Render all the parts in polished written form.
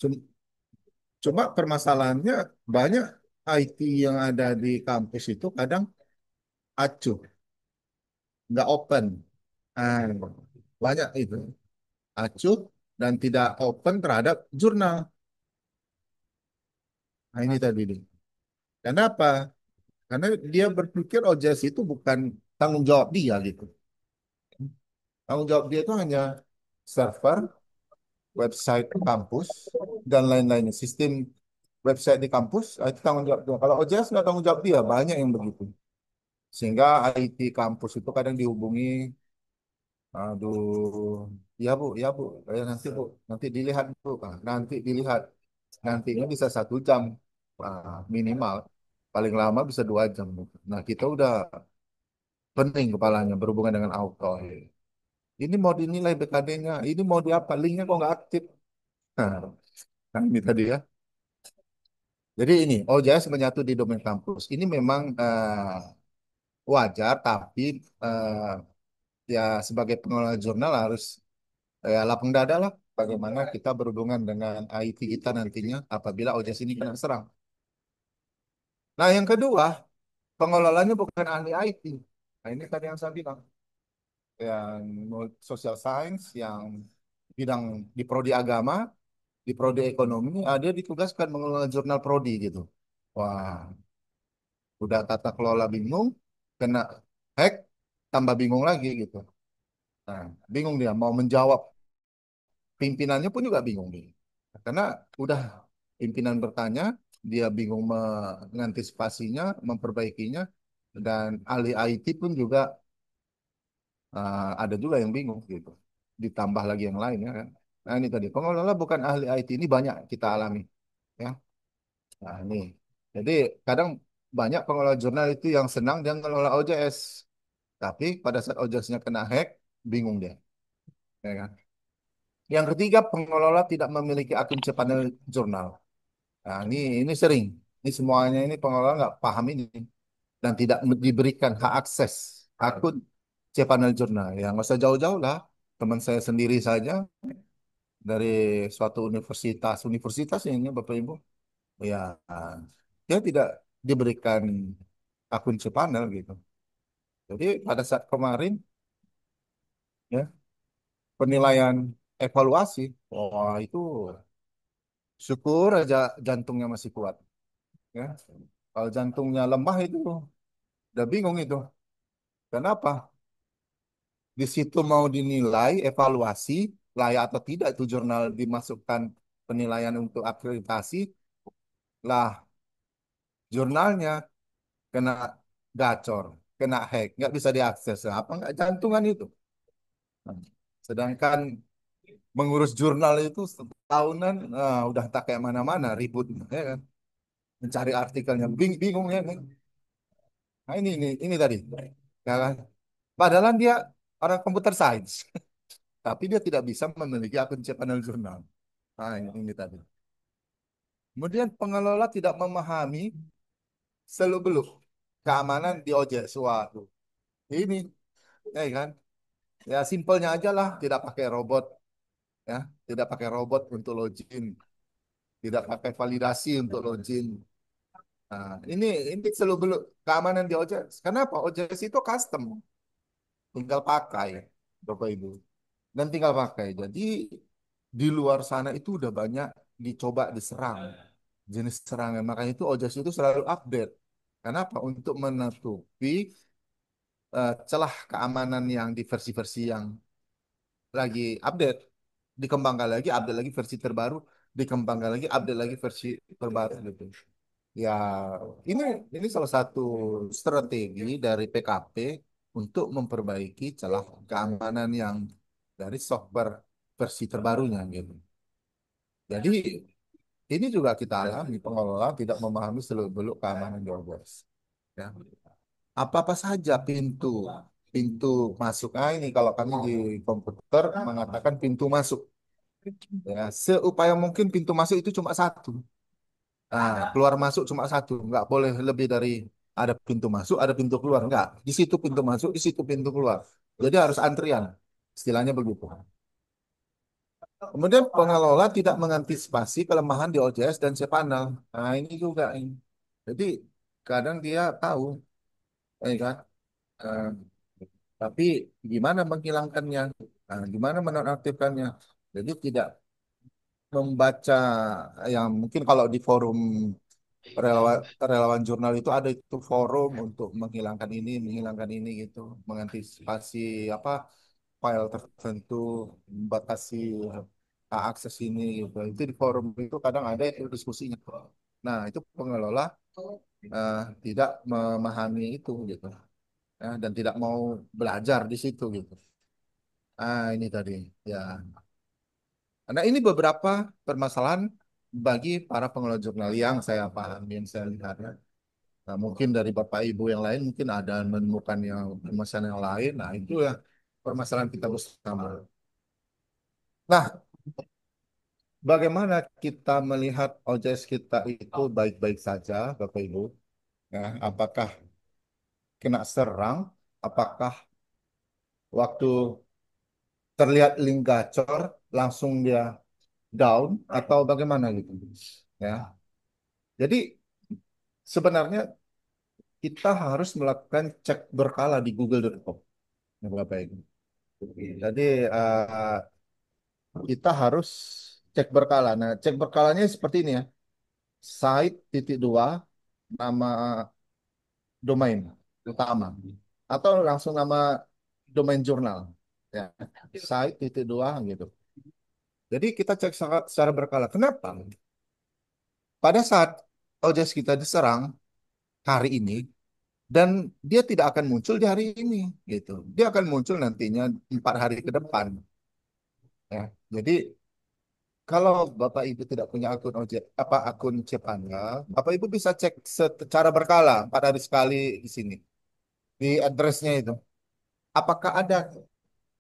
Cum- Cuma permasalahannya banyak IT yang ada di kampus itu kadang acuh, nggak open. Ah, banyak itu acuh dan tidak open terhadap jurnal. Nah, ini tadi nih. Kenapa? Karena dia berpikir OJS itu bukan tanggung jawab dia gitu. Tanggung jawab dia itu hanya server, website kampus, dan lain-lainnya. Sistem website di kampus, itu tanggung jawab dia. Kalau OJS nggak tanggung jawab dia, banyak yang begitu. Sehingga IT kampus itu kadang dihubungi, aduh, ya bu, nanti bu, nanti dilihat bu, nanti dilihat, nantinya bisa 1 jam, minimal, paling lama bisa 2 jam. Nah kita udah pening kepalanya berhubungan dengan auto. Ini mau dinilai BKD-nya, ini mau di apa, linknya kok nggak aktif. Nah, kan ini tadi ya. Jadi ini, OJS menyatu di domain kampus. Ini memang wajar, tapi eh, ya sebagai pengelola jurnal harus lapang dada lah. Bagaimana kita berhubungan dengan IT kita nantinya apabila OJS ini kena serang. Nah, yang kedua, pengelolanya bukan ahli IT. Nah, ini tadi yang saya bilang. Yang social science, yang bidang di prodi agama, di prodi ekonomi, dia ditugaskan mengelola jurnal prodi gitu. Wah, udah tata kelola bingung, kena hack, tambah bingung lagi gitu. Nah, bingung dia mau menjawab. Pimpinannya pun juga bingung dia. Karena udah pimpinan bertanya, dia bingung mengantisipasinya, memperbaikinya, dan ahli IT pun juga ada juga yang bingung gitu. Ditambah lagi yang lain ya kan. Nah ini tadi pengelola bukan ahli IT ini banyak kita alami ya. Nah ini jadi kadang banyak pengelola jurnal itu yang senang dia ngelola OJS, tapi pada saat OJS-nya kena hack bingung dia. Ya kan? Yang ketiga pengelola tidak memiliki akun cpanel jurnal. Nah ini sering. Ini semuanya ini pengelola nggak paham ini dan tidak diberikan hak akses akun cpanel jurnal. Ya nggak usah jauh-jauh lah. Teman saya sendiri saja dari suatu universitas ini Bapak Ibu, ya dia tidak diberikan akun cpanel gitu. Jadi pada saat kemarin ya penilaian evaluasi, wah itu syukur aja jantungnya masih kuat ya. Kalau jantungnya lemah itu udah bingung itu. Kenapa? Di situ mau dinilai evaluasi layak atau tidak itu jurnal dimasukkan penilaian untuk akreditasi lah jurnalnya kena gacor, kena hack, nggak bisa diakses. Apa nggak jantungan itu? Nah, sedangkan mengurus jurnal itu setahunan, udah tak kayak mana-mana, ribut, ya kan? Mencari artikelnya, bingung ya kan? Nah ini tadi, ya kan? Padahal dia orang komputer science, tapi dia tidak bisa memiliki akun cpanel jurnal. Nah ini tadi. Kemudian pengelola tidak memahami seluk-beluk keamanan di OJS. Waduh, ini, ya kan? Ya simpelnya aja lah, tidak pakai robot, ya, tidak pakai robot untuk login, tidak pakai validasi untuk login. Nah, ini selalu belum keamanan di OJS. Kenapa? OJS itu custom, tinggal pakai, Bapak Ibu, dan tinggal pakai. Jadi di luar sana itu udah banyak dicoba diserang jenis serangan. Makanya itu OJS itu selalu update. Kenapa? Untuk menutupi celah keamanan yang di versi-versi yang lagi update, dikembangkan lagi, update lagi versi terbaru, dikembangkan lagi, update lagi versi terbaru gitu. Ya, ini ini salah satu strategi dari PKP untuk memperbaiki celah keamanan yang dari software versi terbarunya gitu. Jadi ini juga kita alami pengelola tidak memahami seluk-beluk keamanan Dropbox. Ya. Apa-apa saja pintu pintu masuk. Ini kalau kami di komputer mengatakan pintu masuk. Ya, seupaya mungkin pintu masuk itu cuma satu. Keluar masuk cuma satu, nggak boleh lebih dari ada pintu masuk, ada pintu keluar, nggak. Di situ pintu masuk, di situ pintu keluar. Jadi harus antrian, istilahnya begitu. Kemudian pengelola tidak mengantisipasi kelemahan di OJS dan cPanel. Nah, ini juga ini. Jadi kadang dia tahu, kan? Eh, tapi gimana menghilangkannya? Nah, gimana menonaktifkannya? Jadi tidak membaca yang mungkin kalau di forum relawan relawan jurnal itu ada itu forum untuk menghilangkan ini gitu, mengantisipasi apa file tertentu, membatasi akses ini gitu. Itu di forum itu kadang ada itu diskusinya. Nah, itu pengelola tidak memahami itu gitu, ya, dan tidak mau belajar di situ gitu. Ah, ini tadi ya. Nah, ini beberapa permasalahan bagi para pengelola jurnal yang saya pahami, yang saya lihat ya. Nah, mungkin dari Bapak Ibu yang lain mungkin ada menemukan yang permasalahan yang lain. Nah, itu ya permasalahan kita bersama. Nah, bagaimana kita melihat OJS kita itu baik-baik saja, Bapak Ibu? Ya, apakah kena serang? Apakah waktu terlihat link gacor langsung dia down atau bagaimana gitu? Ya, jadi sebenarnya kita harus melakukan cek berkala di google.com, ya, Bapak Ibu. Jadi kita harus cek berkala. Nah, cek berkalanya seperti ini ya. Site titik dua nama domain utama atau langsung nama domain jurnal. Ya, site titik dua gitu. Jadi kita cek secara berkala. Kenapa? Pada saat OJS kita diserang hari ini dan dia tidak akan muncul di hari ini gitu. Dia akan muncul nantinya 4 hari ke depan. Ya, jadi kalau Bapak Ibu tidak punya akun ojek apa akun Cepanga, Bapak Ibu bisa cek secara berkala 4 hari sekali di sini di addressnya itu. Apakah ada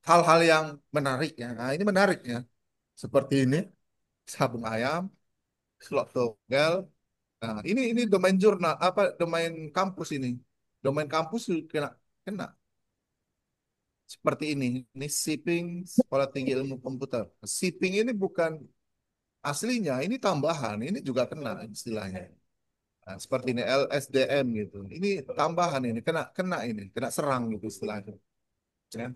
hal-hal yang menarik ya? Nah, ini menarik ya. Seperti ini sabung ayam, slot togel. Nah, ini domain jurnal apa domain kampus ini. Domain kampus kena kena seperti ini. Ini shipping Sekolah Tinggi Ilmu Komputer. Shipping ini bukan aslinya, ini tambahan, ini juga kena istilahnya. Nah, seperti ini LSDM gitu. Ini tambahan ini kena kena ini kena serang gitu istilahnya. Ya.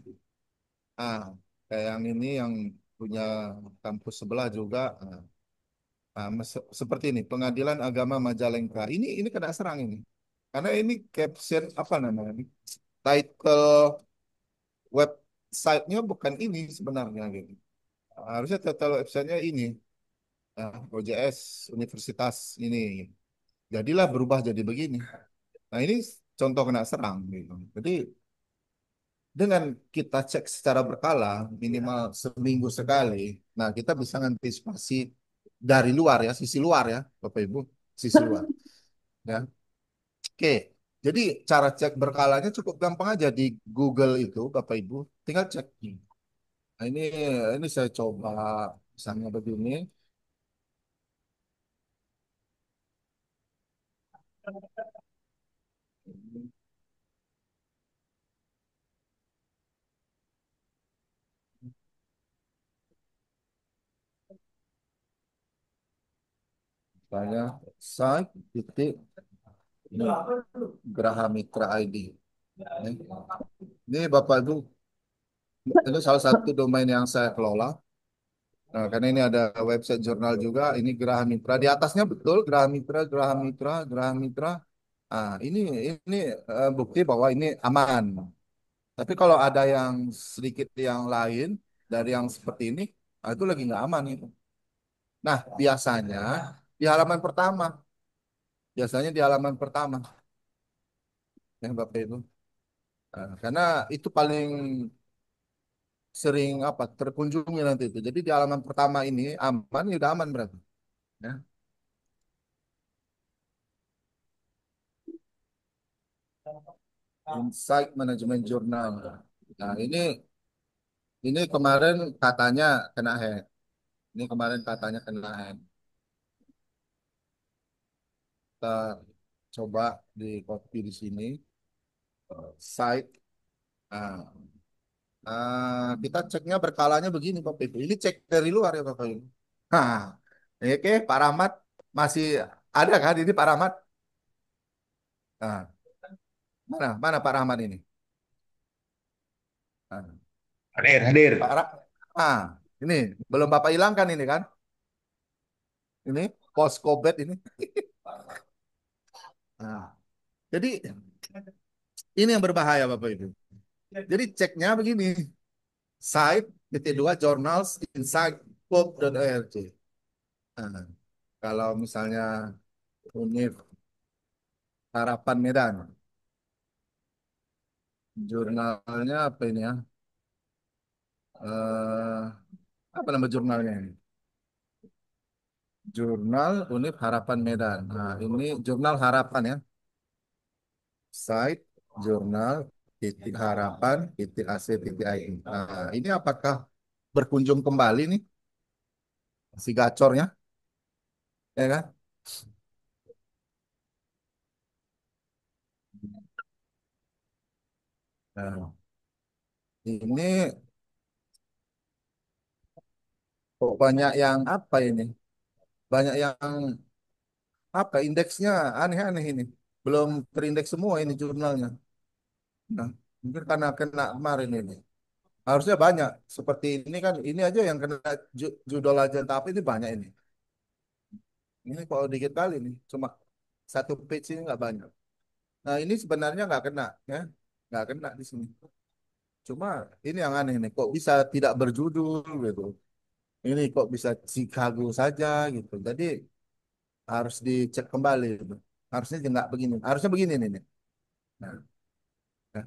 Ah, kayak yang ini yang punya kampus sebelah juga. Seperti ini Pengadilan Agama Majalengka. Ini kena serang ini. Karena ini caption apa namanya? Ini? Title websitenya bukan ini sebenarnya gitu. Harusnya title websitenya ini. OJS Universitas ini. Jadilah berubah jadi begini. Nah, ini contoh kena serang gitu. Jadi dengan kita cek secara berkala minimal seminggu sekali, nah kita bisa antisipasi dari luar ya, sisi luar ya, Bapak Ibu, sisi luar. Ya, oke. Jadi cara cek berkalanya cukup gampang aja di Google itu, Bapak Ibu, tinggal cek. Nah, ini saya coba misalnya begini, misalnya site titik ini, Graha Mitra ID. Ini Bapak Ibu, itu salah satu domain yang saya kelola. Nah, karena ini ada website jurnal juga, ini Geraha Mitra. Di atasnya betul Geraha Mitra, Geraha Mitra, Geraha Mitra. Ah, ini bukti bahwa ini aman. Tapi kalau ada yang sedikit yang lain dari yang seperti ini, itu lagi nggak aman itu. Nah, biasanya di halaman pertama, ya Bapak Ibu. Karena itu paling sering apa terkunjungi nanti itu. Jadi di halaman pertama ini aman, ya udah aman berarti. Ya. Insight Management Journal. Nah, ini kemarin katanya kena hack. Ini kemarin katanya kena hack. Kita coba di copy di sini. Site. Nah, Kita ceknya berkalanya begini Bapak Ibu. Ini cek dari luar ya Bapak Ibu. Nah, oke Pak Rahmat masih ada kan ini Pak Rahmat? Nah, mana mana Pak Rahmat ini? Nah, Hadir, hadir. Pak Ra ah, ini belum Bapak hilangkan ini kan? Ini post COVID ini. Nah, jadi ini yang berbahaya Bapak Ibu. Jadi ceknya begini, site titik dua journals inside pub.org. Nah, kalau misalnya Univ Harapan Medan, jurnalnya apa ini ya? Eh, apa nama jurnalnya ini? Jurnal Univ Harapan Medan. Nah, ini jurnal Harapan ya. Site jurnal titik harapan titik ac titik id. Nah, ini apakah berkunjung kembali nih si gacornya, ya kan? Nah, ini kok banyak yang apa ini? Banyak yang apa indeksnya aneh-aneh ini. Belum terindeks semua ini jurnalnya. Nah, mungkin karena kena kemarin ini. Harusnya banyak. Seperti ini kan, ini aja yang kena judul aja, tapi ini banyak ini. Ini kalau dikit kali nih, cuma satu page ini nggak banyak. Nah, ini sebenarnya nggak kena, ya, nggak kena di sini. Cuma ini yang aneh nih, kok bisa tidak berjudul gitu. Ini kok bisa Chicago saja gitu. Jadi harus dicek kembali gitu. Harusnya nggak begini. Harusnya begini nih. Nah, nah.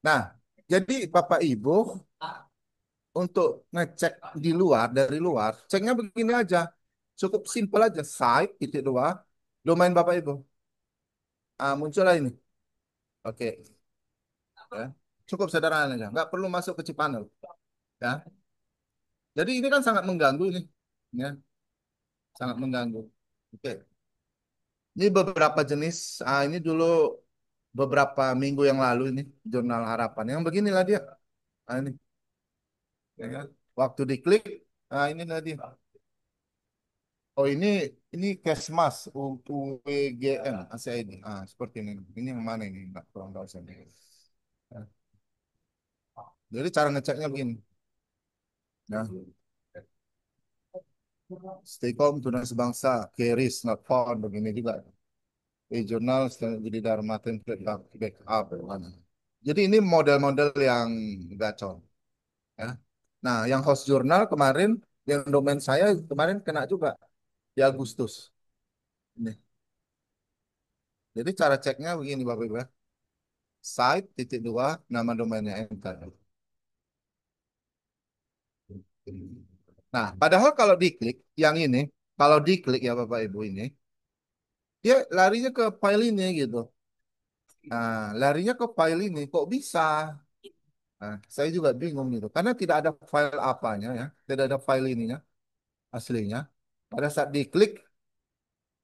Nah, jadi Bapak Ibu untuk ngecek di luar dari luar, ceknya begini aja. Cukup simpel aja. Site titik dua, domain Bapak Ibu. Muncullah ini. Oke, ya. Cukup sederhana aja. Nggak perlu masuk ke cPanel. Ya. Jadi ini kan sangat mengganggu ini. Ya, sangat mengganggu. Oke. Ini beberapa jenis. Ini dulu beberapa minggu yang lalu ini Jurnal Harapan. Yang beginilah dia. Ini. Ya kan? Waktu diklik, ini tadi. Oh ini Kesmas UWGM ACID. Seperti ini. Ini yang mana ini? Nggak kurang tahu saya. Ya. Jadi cara ngeceknya begini. Ya. Staycom tunas sebangsa, Keris, not found, begini juga. Jurnal jadi Dharma template backup. Mana. Jadi ini model-model yang gacor. Ya. Nah, yang host jurnal kemarin, yang domain saya kemarin kena juga di Agustus. Ini. Jadi cara ceknya begini Bapak Ibu ya. Site titik dua nama domainnya enter. Nah, padahal kalau diklik yang ini, kalau diklik ya Bapak Ibu ini, dia larinya ke file ini gitu. Nah, larinya ke file ini kok bisa? Nah, saya juga bingung gitu. Karena tidak ada file apanya ya, tidak ada file ininya aslinya. Pada saat diklik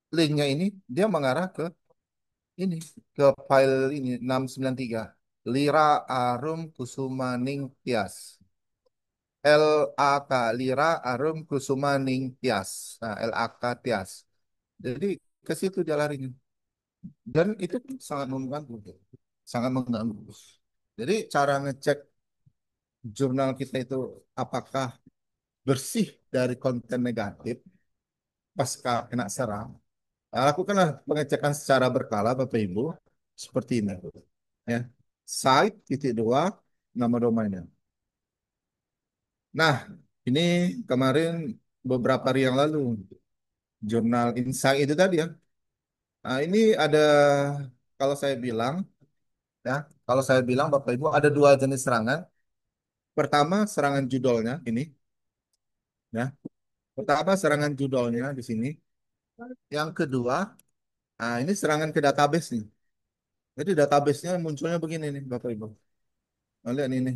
linknya ini, dia mengarah ke ini, ke file ini 693. Lira Arum Kusumaning Tias. LAK Lira Arum Kusumaning Tias. Nah, LAK Tias. Jadi ke situ dia larinya. Dan itu sangat mengganggu. Sangat mengganggu. Jadi cara ngecek jurnal kita itu apakah bersih dari konten negatif pasca kena serang. Lakukanlah pengecekan secara berkala Bapak Ibu seperti ini. Ya. Site titik dua nama domainnya. Nah, ini kemarin beberapa hari yang lalu jurnal Insight itu tadi ya. Nah, ini ada kalau saya bilang ya, kalau saya bilang Bapak Ibu ada dua jenis serangan. Pertama serangan judulnya ini ya. Pertama serangan judulnya di sini. Yang kedua, ini serangan ke database nih. Jadi database-nya munculnya begini nih Bapak Ibu. Nah, lihat ini.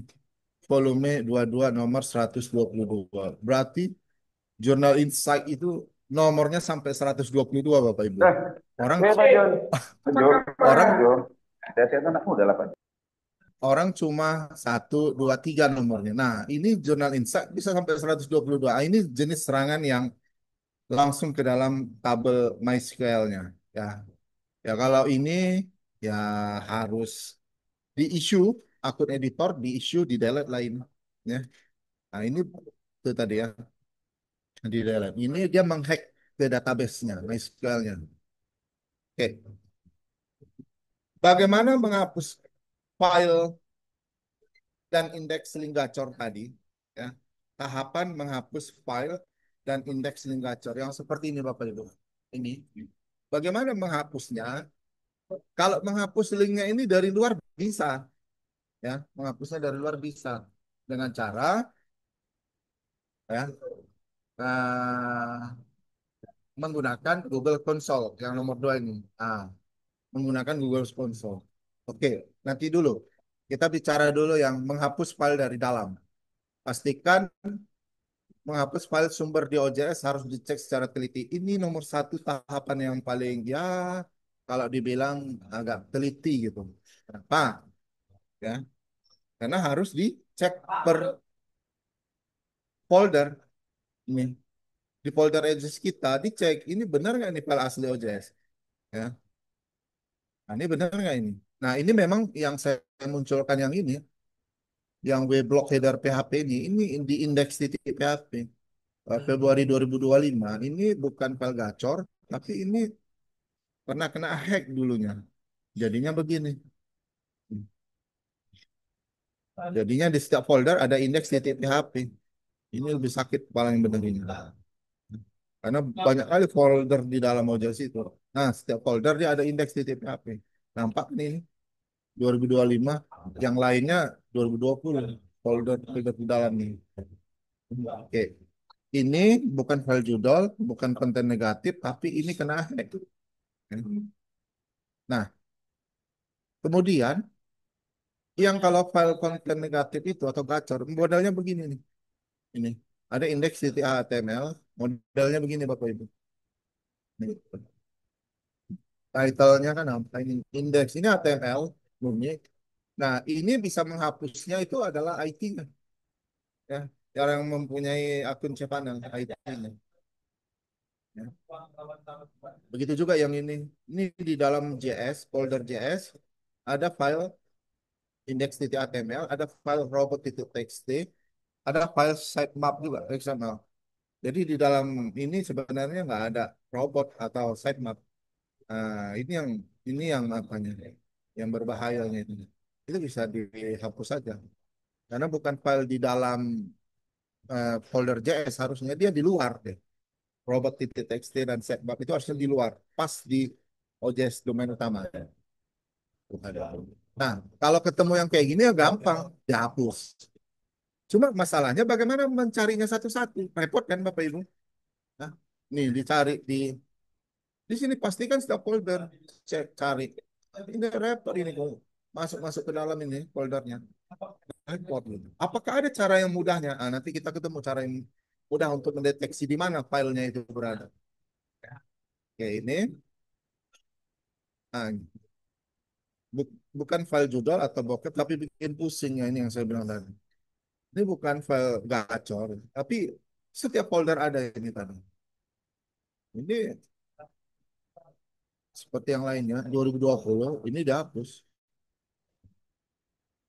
Volume 22 nomor 122. Berarti Jurnal Insight itu nomornya sampai 122 Bapak Ibu. Nah, Orang Pak Jon. Pak Jon. Pak orang Jon. Saya anakmu udah 8. orang cuma satu, dua, tiga nomornya. Nah, ini Jurnal Insight bisa sampai 122. Ah, ini jenis serangan yang langsung ke dalam tabel MySQL-nya. Ya, ya kalau ini ya harus di issue akun editor, di issue, di delete lain. Ya. Nah, ini itu tadi ya, di delete. Ini dia menghack ke database-nya, MySQL-nya. Oke, bagaimana menghapus file dan indeks link gacor tadi? Ya, tahapan menghapus file dan indeks link gacor yang seperti ini Bapak Ibu. Ini. Bagaimana menghapusnya? Kalau menghapus linknya ini dari luar bisa, ya, menghapusnya dari luar bisa dengan cara ya menggunakan Google Console yang nomor dua ini. Menggunakan Google Console. Oke, nanti dulu kita bicara dulu yang menghapus file dari dalam. Pastikan menghapus file sumber di OJS harus dicek secara teliti. Ini nomor satu tahapan yang paling ya kalau dibilang agak teliti gitu. Kenapa? Ya, karena harus dicek per folder ini. Di folder OJS kita dicek ini benar nggak ini file asli OJS. Ya, nah, ini benar nggak ini? Nah ini memang yang saya munculkan yang ini, yang wblog header PHP ini di indeks titik PHP. Februari 2025 ini bukan file gacor, tapi ini pernah kena hack dulunya. Jadinya begini. Jadinya di setiap folder ada indeks titik PHP. Ini lebih sakit kepala yang benar ini. Karena banyak kali folder di dalam Mojang itu. Nah, setiap folder dia ada indeks titik PHP. Nampak nih ini 2025, yang lainnya 2020 folder di dalam nih. Oke. Ini bukan file judul, bukan konten negatif, tapi ini kena hack. Nah, kemudian yang kalau file konten negatif itu atau gacor, modelnya begini nih. Ini ada indeks HTML, modelnya begini Bapak Ibu. Nih, title-nya kan apa ini? Indeks ini HTML, bunyi. Nah, ini bisa menghapusnya itu adalah IT-nya, ya. Yang mempunyai akun cPanel, IT-nya. Ya. Begitu juga yang ini. Ini di dalam JS, folder JS, ada file index.html, ada file robot.txt, ada file sitemap juga XML. Jadi di dalam ini sebenarnya nggak ada robot atau sitemap. Ini yang apanya, yang berbahayanya itu. Itu bisa dihapus saja. Karena bukan file di dalam folder JS, harusnya dia di luar deh. Robot.txt dan sitemap itu harusnya di luar, pas di OJS domain utama. Nah, kalau ketemu yang kayak gini ya gampang, dihapus. Cuma masalahnya bagaimana mencarinya satu-satu. Repot kan Bapak Ibu? Nah, nih dicari di sini pastikan setiap folder cek cari. Ini repot ini kok. Masuk-masuk ke dalam ini foldernya. Repot gitu. Apakah ada cara yang mudahnya? Nanti kita ketemu cara yang mudah untuk mendeteksi di mana filenya itu berada. Oke, ini ah, bukan file judul atau bokep tapi bikin pusing ya ini yang saya bilang tadi. Ini bukan file gacor, tapi setiap folder ada ini tadi. Ini seperti yang lainnya, 2020 ini dihapus.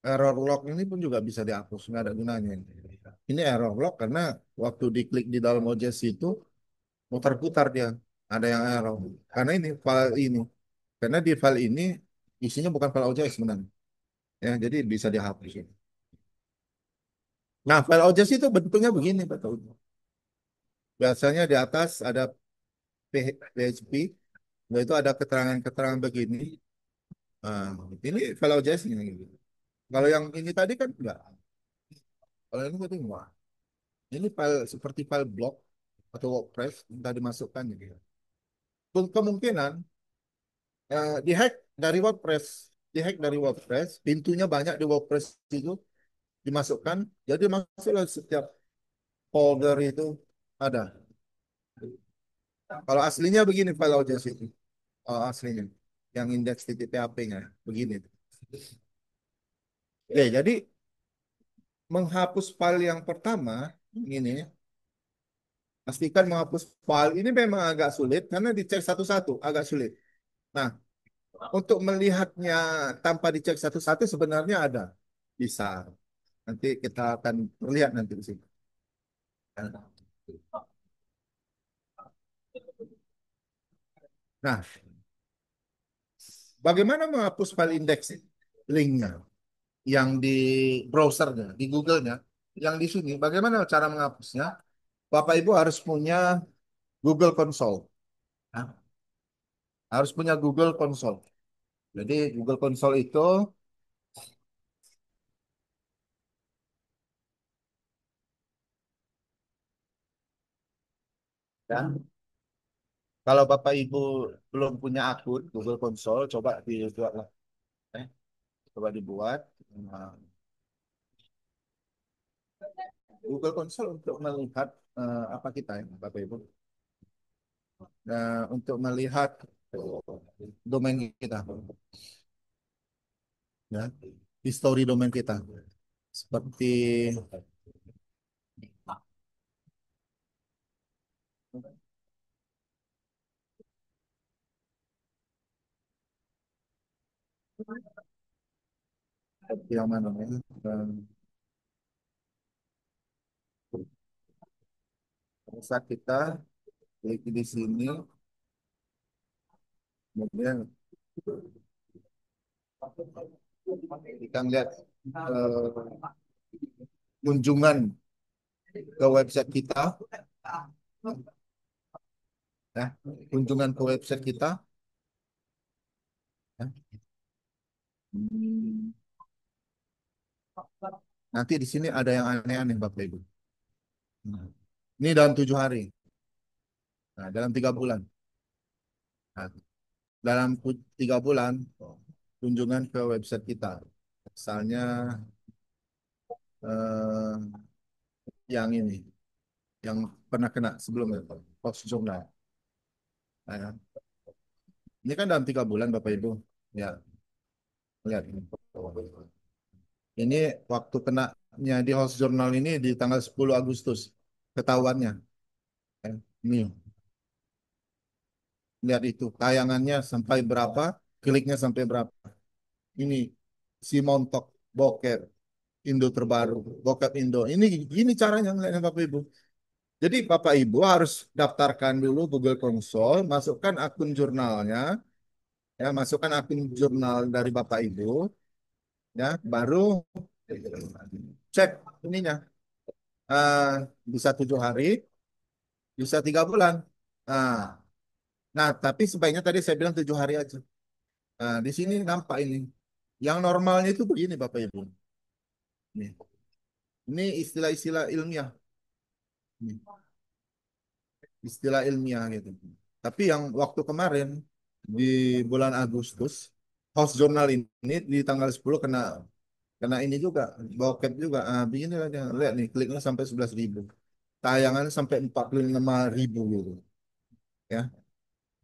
Error log ini pun juga bisa dihapus, nggak ada gunanya. Ini error log karena waktu diklik di dalam OJS itu mutar-putar dia, ada yang error. Karena ini file ini, karena di file ini isinya bukan file OJS sebenarnya, ya jadi bisa dihapus. Nah, file OJS itu bentuknya begini, betul. Biasanya di atas ada PHP, itu ada keterangan-keterangan begini. Nah, ini file OJS-nya gitu. Kalau yang ini tadi kan enggak. Kalau ini tadi enggak. Ini file seperti file blog atau WordPress sudah dimasukkan gitu. Kemungkinan dihack dari WordPress, dihack dari WordPress, pintunya banyak di WordPress itu dimasukkan, jadi masuklah setiap folder itu ada. Kalau aslinya begini file OJS itu, aslinya yang indeks PHP-nya begini. Jadi menghapus file yang pertama ini, pastikan menghapus file ini memang agak sulit karena dicek satu-satu agak sulit. Nah, untuk melihatnya tanpa dicek satu-satu sebenarnya ada, bisa. Nanti kita akan lihat nanti di sini. Nah, bagaimana menghapus file index linknya yang di browsernya, di Google-nya, yang di sini? Bagaimana cara menghapusnya? Bapak Ibu harus punya Google Console. Nah, harus punya Google Console. Jadi Google Console itu, ya, kalau Bapak Ibu belum punya akun Google Console, coba dibuat lah. Eh, Coba dibuat. Nah, Google Console untuk melihat apa kita ya, Bapak Ibu. Nah, untuk melihat domain kita, ya, history domain kita. Seperti yang mana ya? Saat kita klik di sini, kemudian kita lihat kunjungan ke website kita, ya, kunjungan ke website kita, ya. Nanti di sini ada yang aneh-aneh Bapak Ibu. Nah, ini dalam 7 hari, nah, dalam 3 bulan. Nah, dalam 3 bulan kunjungan ke website kita. Misalnya eh, yang ini, yang pernah kena sebelumnya, Fox Journal. Nah, ini kan dalam 3 bulan Bapak Ibu. Ya, lihat ini. Ini waktu kenanya di House Journal ini di tanggal 10 Agustus ketahuannya. Ya, ini lihat itu tayangannya sampai berapa, kliknya sampai berapa. Ini si Montok Bokep Indo terbaru, Bokep Indo. Ini gini caranya ngeliatnya Bapak Ibu. Jadi Bapak Ibu harus daftarkan dulu Google Console, masukkan akun jurnalnya, ya masukkan akun jurnal dari Bapak Ibu, ya baru cek ininya. Eh, Bisa 7 hari, bisa 3 bulan. Nah, nah tapi sebaiknya tadi saya bilang 7 hari aja. Nah, di sini nampak ini. Yang normalnya itu begini Bapak Ibu. Nih. Ini istilah-istilah ilmiah. Nih, istilah ilmiah gitu. Tapi yang waktu kemarin di bulan Agustus, House Journal ini di tanggal 10 kena kena ini juga, bokep juga. Ah, begini aja. Lihat nih, kliknya sampai 11.000. Tayangan sampai 45.000 gitu. Ya.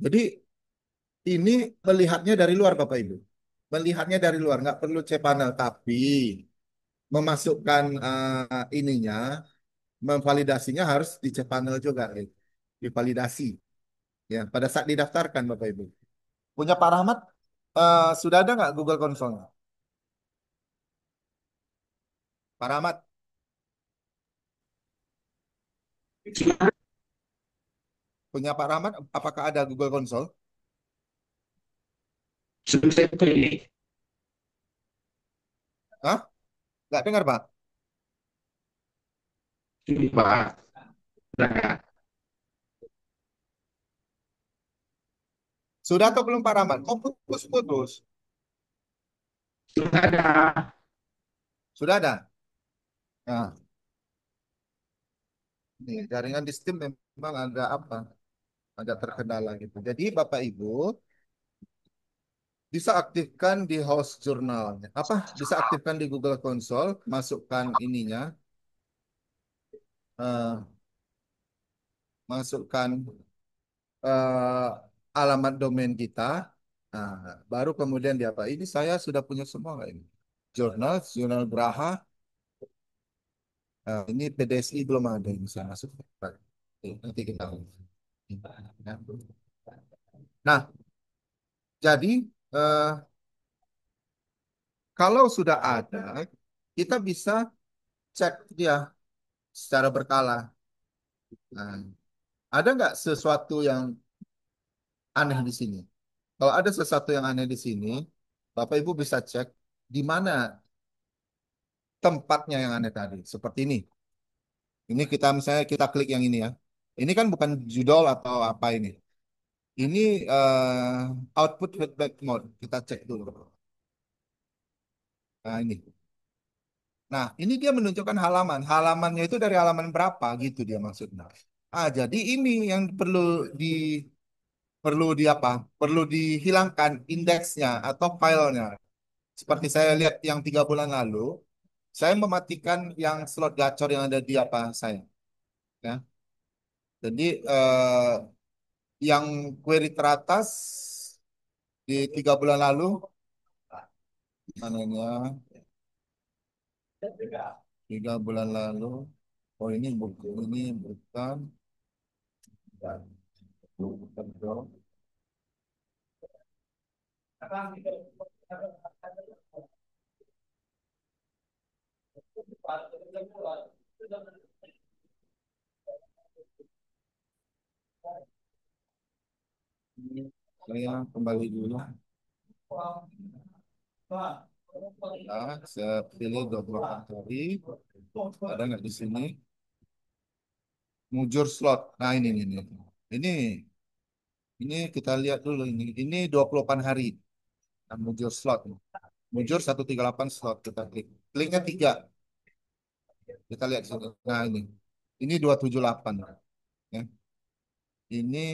Jadi ini melihatnya dari luar Bapak Ibu. Melihatnya dari luar, nggak perlu cpanel. Tapi memasukkan ininya, memvalidasinya harus di cpanel juga. Gitu. Divalidasi. Ya, pada saat didaftarkan Bapak Ibu. Punya Pak Rahmat, sudah ada nggak Google Console? Pak Rahmat, punya Pak Rahmat, apakah ada Google Console? Sebelum saya pilih, Hah? Nggak dengar, Pak? ini Pak, sudah, Sudah atau belum Pak Rahmat? Kok putus-putus? sudah ada. Sudah ada. Nah, nih, jaringan di Steam memang agak apa? Agak terkendala gitu. Jadi Bapak Ibu bisa aktifkan di host jurnalnya. Apa? Bisa aktifkan di Google Console, masukkan ininya, eh, masukkan eh, alamat domain kita. Nah, baru kemudian di apa? Ini saya sudah punya semua nggak ini? jurnal Graha. Nah, ini PDSI belum ada yang bisa masuk. Oke, nanti kita lihat. Nah, jadi eh, kalau sudah ada, kita bisa cek dia secara berkala. Nah, ada nggak sesuatu yang aneh di sini? Kalau ada sesuatu yang aneh di sini, Bapak Ibu bisa cek di mana tempatnya yang aneh tadi. Seperti ini. Ini kita misalnya kita klik yang ini ya. Ini kan bukan judul atau apa ini. Ini output feedback mode. Kita cek dulu. Nah ini. Nah ini dia menunjukkan halaman. Halamannya itu dari halaman berapa gitu dia maksudnya. Ah jadi ini yang perlu di apa? Perlu dihilangkan indeksnya atau filenya. Seperti saya lihat yang 3 bulan lalu, saya mematikan yang slot gacor yang ada di apa saya. Ya. Jadi yang query teratas di 3 bulan lalu, mananya 3 bulan lalu. Oh ini bukan. Bukan dong. Ini saya kembali dulu. Nah, saya pilih double factory. Ada nggak di sini? Mujur slot. Nah ini. Ini ini kita lihat dulu ini. Ini 28 hari. Nah, mujur slot. Mujur 138 slot kita klik. Kliknya 3. Kita lihat sini. Nah ini. Ini 278. Ya. Ini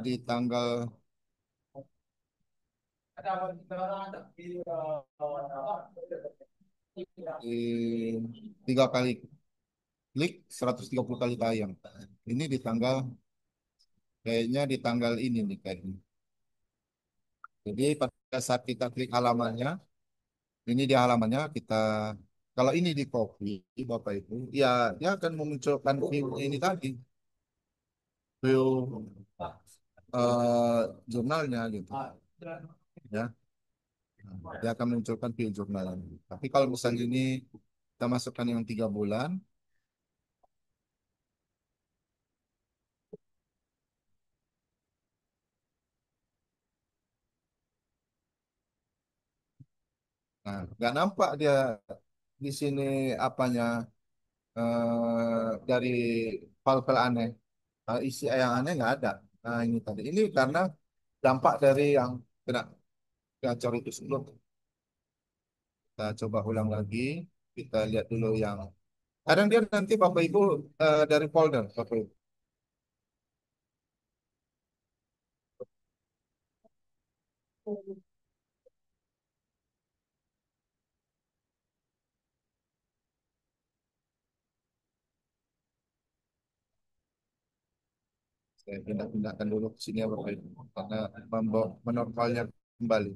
di tanggal di 3 kali klik 130 kali tayang. Ini di tanggal kayaknya di tanggal ini nih kayaknya. Jadi pada saat kita klik halamannya, ini di halamannya kita kalau ini di copy Bapak Ibu, ya dia akan memunculkan view ini tadi, view jurnalnya gitu. Ya, dia akan memunculkan view jurnalnya. Tapi kalau misalnya ini kita masukkan yang 3 bulan, nah nggak nampak dia di sini apanya dari file-file aneh. Isi yang aneh nggak ada. Nah ini tadi. Ini karena dampak dari yang kena gacor itu sebelum. Kita coba ulang lagi. Kita lihat dulu yang kadang dia nanti Bapak Ibu dari folder Bapak Ibu. Saya pindah-pindahkan dulu ke sini ya Bapak Ibu karena membawa menormalnya kembali.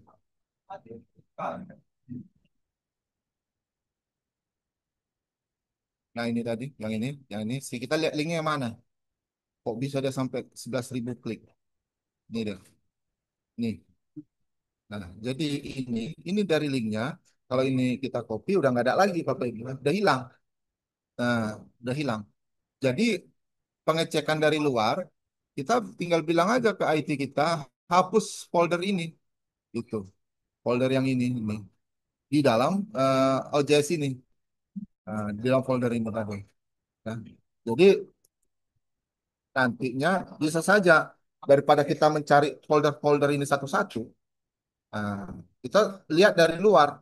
Nah ini tadi, yang ini. Kita lihat linknya mana? Kok bisa dia sampai 11.000 klik? Ini deh. Nih. Nah, jadi ini dari linknya. Kalau ini kita copy udah nggak ada lagi Bapak Ibu, udah hilang. Nah, udah hilang. Jadi pengecekan dari luar, kita tinggal bilang aja ke IT kita hapus folder ini, itu folder yang ini di dalam OJS ini, di dalam folder ini tadi. Nah, jadi nantinya bisa saja daripada kita mencari folder-folder ini satu-satu, nah, kita lihat dari luar,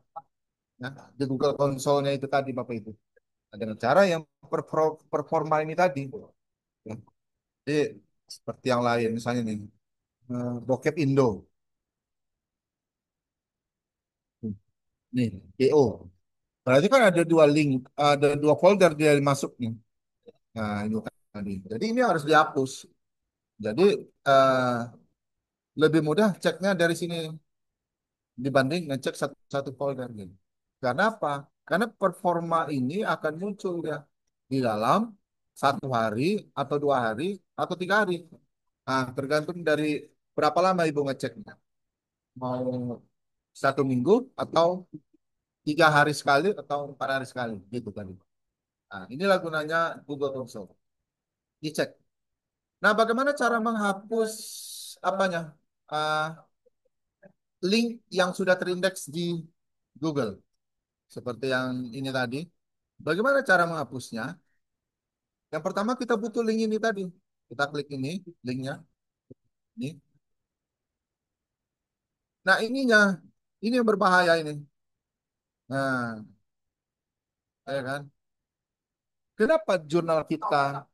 ya, di Google Console-nya itu tadi Bapak Ibu. Nah, dengan cara yang performa ini tadi. Ya. Jadi seperti yang lain, misalnya nih, Bokep Indo. Nih, PO. Berarti kan ada 2 link, ada 2 folder dia masuknya. Nah, ini tadi. Jadi ini harus dihapus. Jadi eh, lebih mudah ceknya dari sini dibanding ngecek satu satu folder gitu. Karena apa? Karena performa ini akan muncul ya di dalam 1 hari atau 2 hari atau 3 hari. Nah, tergantung dari berapa lama Ibu ngeceknya. Mau 1 minggu atau 3 hari sekali atau 4 hari sekali gitu tadi. Nah, inilah gunanya Google Console. Dicek. Nah, bagaimana cara menghapus apanya? Ah, link yang sudah terindeks di Google. Seperti yang ini tadi. Bagaimana cara menghapusnya? Yang pertama kita butuh link ini tadi. Kita klik ini, linknya. Ini. Nah, ini yang berbahaya ini. Nah, ya kan? Kenapa jurnal kita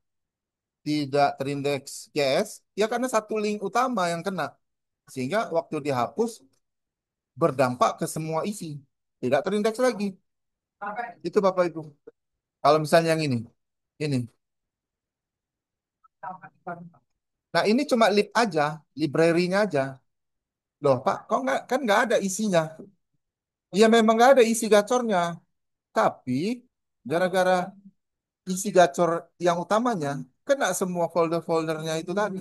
tidak terindeks yes? Ya karena satu link utama yang kena. Sehingga waktu dihapus berdampak ke semua isi. Tidak terindeks lagi. Itu Bapak Ibu. Kalau misalnya yang ini. Nah ini cuma lib aja, library-nya aja. Loh Pak, kok nggak ada isinya? Iya memang nggak ada isi gacornya, tapi gara-gara isi gacor yang utamanya kena semua folder-foldernya itu tadi.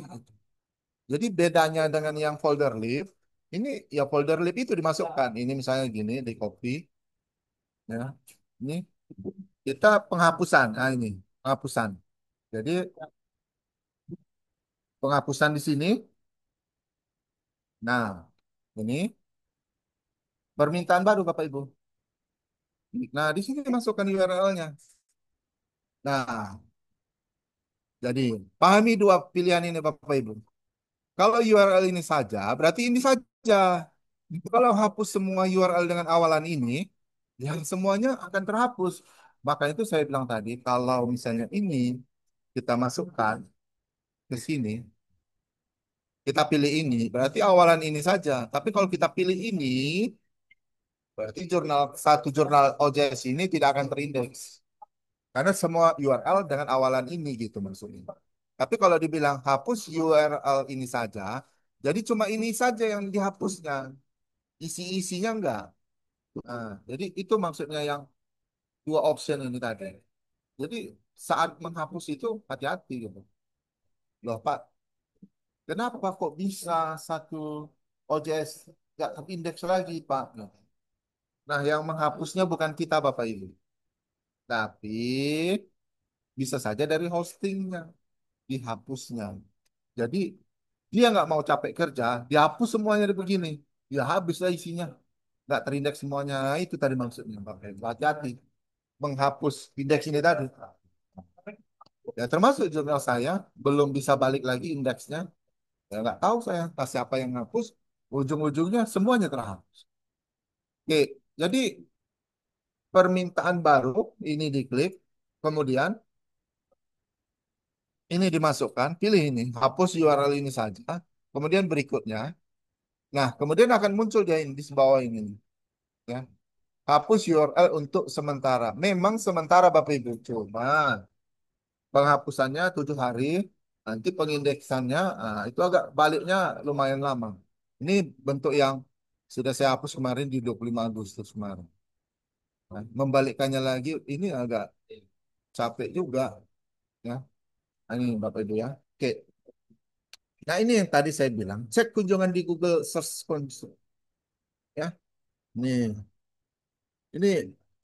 Jadi bedanya dengan yang folder lib, ini ya folder lib itu dimasukkan. Ini misalnya gini, di copy, ya. Ini kita penghapusan. Nah ini penghapusan. Jadi penghapusan di sini. Nah ini permintaan baru Bapak Ibu. Nah di sini masukkan URL-nya. Nah jadi pahami dua pilihan ini Bapak Ibu. Kalau URL ini saja, berarti ini saja. Kalau hapus semua URL dengan awalan ini, ya semuanya akan terhapus. Maka itu saya bilang tadi, kalau misalnya ini kita masukkan ke sini, kita pilih ini, berarti awalan ini saja. Tapi kalau kita pilih ini, berarti satu jurnal OJS ini tidak akan terindeks. Karena semua URL dengan awalan ini gitu maksudnya. Tapi kalau dibilang hapus URL ini saja, jadi cuma ini saja yang dihapusnya. Isi-isinya enggak. Nah, jadi itu maksudnya yang dua option ini tadi. Jadi saat menghapus itu hati-hati gitu. Loh Pak, kenapa kok bisa satu OJS nggak terindeks lagi Pak? Nah, yang menghapusnya bukan kita Bapak Ibu. Tapi bisa saja dari hostingnya, dihapusnya. Jadi dia nggak mau capek kerja, dihapus semuanya dari begini. Ya habislah isinya. Nggak terindeks semuanya. Nah, itu tadi maksudnya Bapak Ibu. Hati-hati menghapus indeks ini tadi. Ya termasuk jurnal saya belum bisa balik lagi indeksnya. Ya nggak tahu saya entah siapa yang ngapus. Ujung-ujungnya semuanya terhapus. Oke, jadi permintaan baru ini diklik, kemudian ini dimasukkan, pilih ini, hapus URL ini saja. Kemudian berikutnya, nah kemudian akan muncul dia ini di bawah ini, ya. Hapus URL untuk sementara. Memang sementara Bapak Ibu, cuma penghapusannya 7 hari, nanti pengindeksannya itu agak baliknya lumayan lama. Ini bentuk yang sudah saya hapus kemarin di 25 Agustus kemarin. Nah, membalikkannya lagi ini agak capek juga, ya. Nah, ini Bapak Ibu ya. Oke. Nah ini yang tadi saya bilang, cek kunjungan di Google Search Console, ya. Ini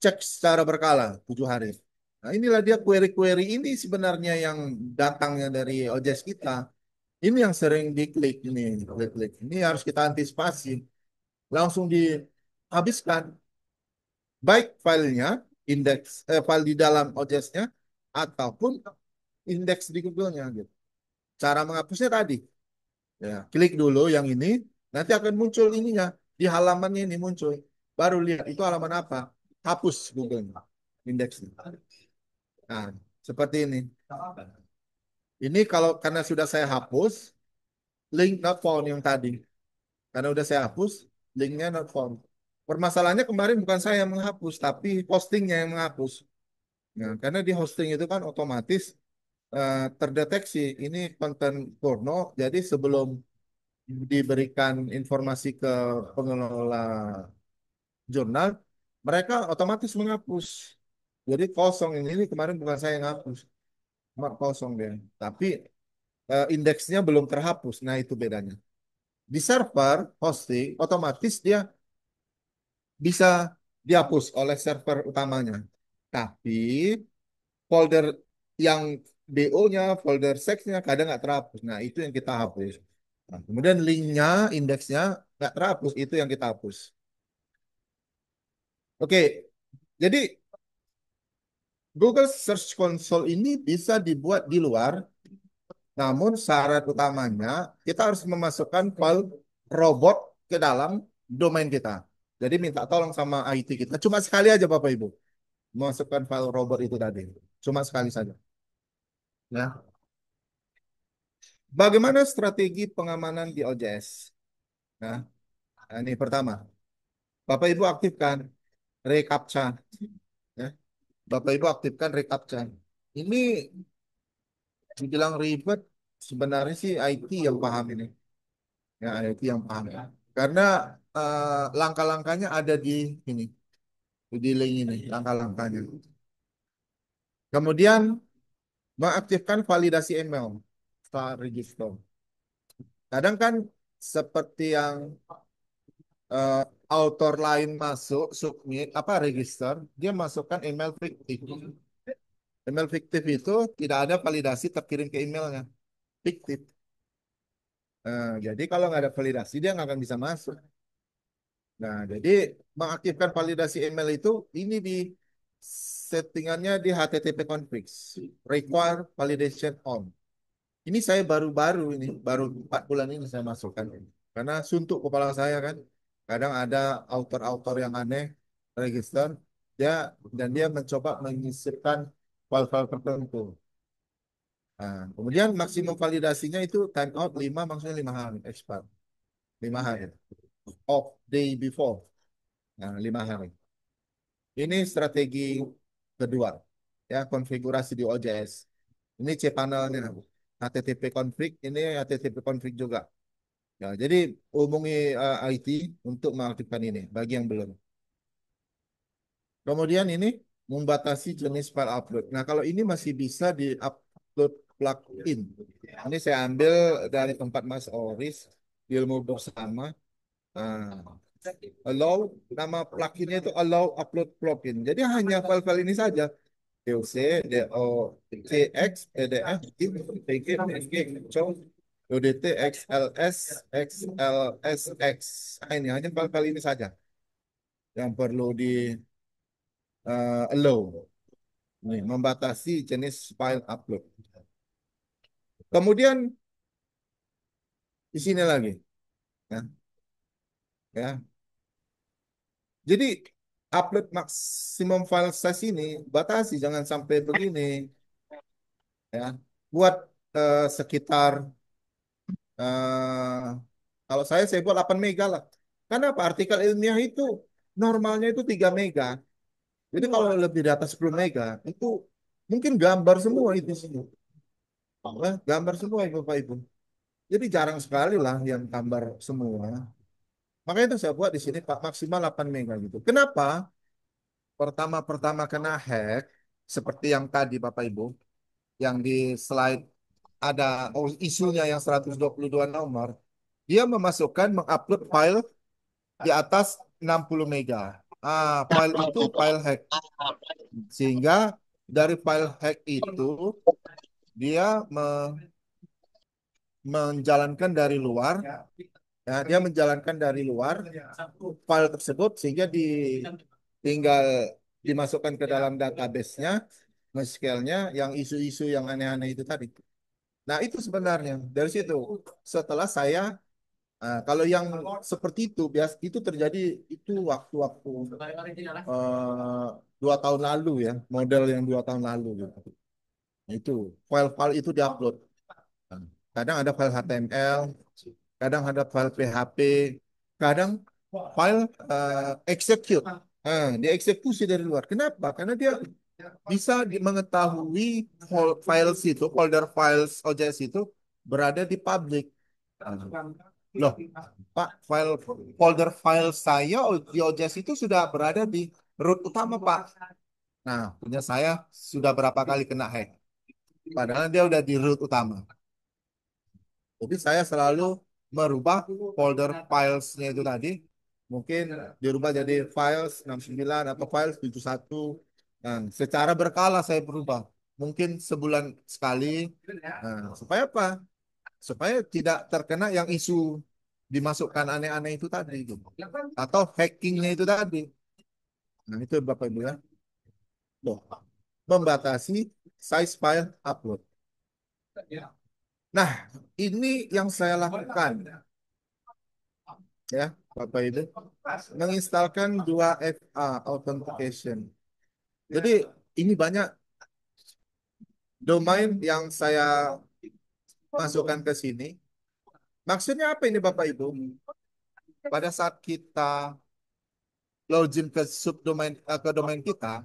cek secara berkala 7 hari. Nah inilah dia query-query ini sebenarnya yang datangnya dari OJS kita. Ini yang sering diklik ini, klik-klik. Ini harus kita antisipasi. Langsung dihabiskan baik filenya, file di dalam OJS-nya ataupun indeks di Google-nya gitu. Cara menghapusnya tadi, ya, klik dulu yang ini, nanti akan muncul ininya di halamannya ini muncul. Baru lihat itu halaman apa, hapus Google-nya, indeksnya. Nah, seperti ini. Ini kalau karena sudah saya hapus, link not found yang tadi. Karena udah saya hapus, linknya not found. Permasalahannya kemarin bukan saya yang menghapus, tapi postingnya yang menghapus. Nah, karena di hosting itu kan otomatis terdeteksi ini konten porno, jadi sebelum diberikan informasi ke pengelola jurnal, mereka otomatis menghapus. Jadi kosong ini kemarin bukan saya yang hapus, cuma kosong dia. Tapi indeksnya belum terhapus. Nah itu bedanya. Di server hosting otomatis dia bisa dihapus oleh server utamanya. Tapi folder yang DO-nya, folder sex-nya kadang nggak terhapus. Nah itu yang kita hapus. Nah, kemudian linknya, indeksnya nggak terhapus, itu yang kita hapus. Oke, jadi Google Search Console ini bisa dibuat di luar, namun syarat utamanya kita harus memasukkan file robot ke dalam domain kita. Jadi minta tolong sama IT kita. Cuma sekali aja Bapak Ibu. Masukkan file robot itu tadi. Cuma sekali saja. Ya. Bagaimana strategi pengamanan di OJS? Nah, ini pertama. Bapak Ibu aktifkan reCAPTCHA. Ya. Bapak Ibu aktifkan reCAPTCHA. Ini dibilang ribet, sebenarnya sih IT yang paham ini. Ya, IT yang paham. Karena langkah-langkahnya ada ini, di link ini, langkah-langkahnya. Kemudian mengaktifkan validasi email setelah register. Kadang kan seperti yang eh, author lain masuk, submit, apa register, dia masukkan email fiktif. Email fiktif itu tidak ada validasi terkirim ke emailnya, fiktif. Jadi kalau nggak ada validasi dia nggak akan bisa masuk. Nah, jadi mengaktifkan validasi email itu ini di settingannya di HTTP configs, require validation on. Ini saya baru-baru ini, baru 4 bulan ini saya masukkan. Karena suntuk kepala saya kan. Kadang ada author-author yang aneh, register, dia dan dia mencoba menyisipkan file-file tertentu. Nah, kemudian maksimum validasinya itu time out 5, maksudnya 5 hari, expire. 5 hari. Off day before. Nah, 5 hari. Ini strategi kedua. Ya, konfigurasi di OJS. Ini cPanelnya. HTTP config, ini HTTP config juga. Ya, jadi hubungi IT untuk mengaktifkan ini bagi yang belum. Kemudian ini membatasi jenis file upload. Nah, kalau ini masih bisa di-upload plugin. Ini saya ambil dari tempat Mas Oris di ilmu bersama. Nah, allow nama pluginnya itu allow upload plugin. Jadi hanya file-file ini saja. DOC, DO, CX, PDF, GIF, PG, PNG, COM, ODT, XLS, XLSX. Nah, ini hanya file-file ini saja yang perlu di allow. Nih, membatasi jenis file upload. Kemudian di sini lagi, ya, ya. Jadi upload maksimum file size ini batasi, jangan sampai begini, ya. Buat sekitar kalau saya buat 8 mega lah. Karena apa? Artikel ilmiah itu normalnya itu 3 mega. Jadi kalau lebih di atas 10 mega itu mungkin gambar semua itu semua. Gambar semua Ibu Bapak Ibu. Jadi jarang sekali lah yang gambar semua. Makanya itu saya buat di sini Pak maksimal 8 mega gitu. Kenapa? Pertama-pertama kena hack seperti yang tadi Bapak Ibu, yang di slide ada isunya yang 122 nomor, dia memasukkan mengupload file di atas 60 mega. File itu file hack. Sehingga dari file hack itu dia menjalankan dari luar, ya, dia menjalankan dari luar file tersebut sehingga tinggal dimasukkan ke dalam database-nya, MySQL-nya yang isu-isu yang aneh-aneh itu tadi. Nah, itu sebenarnya dari situ. Setelah saya kalau yang seperti itu bias itu terjadi itu waktu-waktu 2 tahun lalu ya, model yang 2 tahun lalu gitu. Itu file-file itu diupload. Nah, kadang ada file HTML, kadang ada file PHP, kadang file execute. Dieksekusi dari luar. Kenapa? Karena dia bisa mengetahui files itu, folder files OJS itu berada di public. Nah, Loh, Pak, folder file saya di OJS itu sudah berada di root utama, Pak. Nah, punya saya sudah berapa kali kena hack. Padahal dia udah di root utama. Jadi saya selalu merubah folder filesnya itu tadi. Mungkin dirubah jadi files 69 atau files 71. Nah, secara berkala saya berubah. Mungkin sebulan sekali. Nah, supaya apa? Supaya tidak terkena yang isu dimasukkan aneh-aneh itu tadi gitu. Atau hackingnya itu tadi. Nah, itu Bapak Ibu ya. Loh, membatasi size file upload. Nah, ini yang saya lakukan ya, Bapak Ibu. Menginstalkan 2FA authentication. Jadi ini banyak domain yang saya masukkan ke sini. Maksudnya apa ini Bapak Ibu? Pada saat kita login ke subdomain ke domain kita,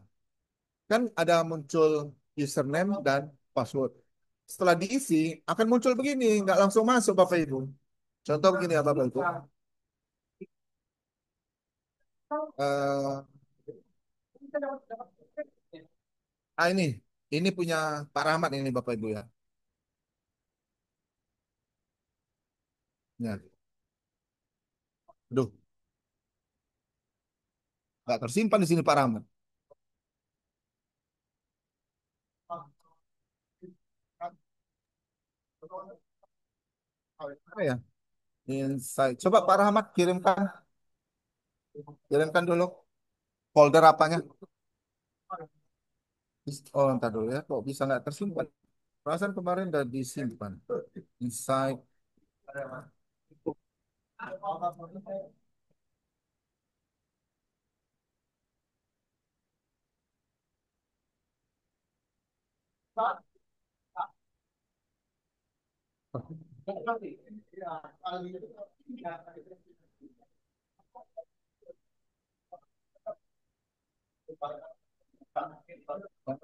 kan ada muncul username dan password. Setelah diisi, akan muncul begini, nggak langsung masuk Bapak Ibu. Contoh begini ya Bapak Ibu. Eh, ini punya Pak Rahmat ini Bapak Ibu ya. Ya, aduh, nggak tersimpan di sini Pak Rahmat. Apa ya? Insight. Coba Pak Rahmat kirimkan dulu folder apanya. Oh, entar dulu ya. Kok bisa nggak tersimpan? Perasaan kemarin udah disimpan. Insight.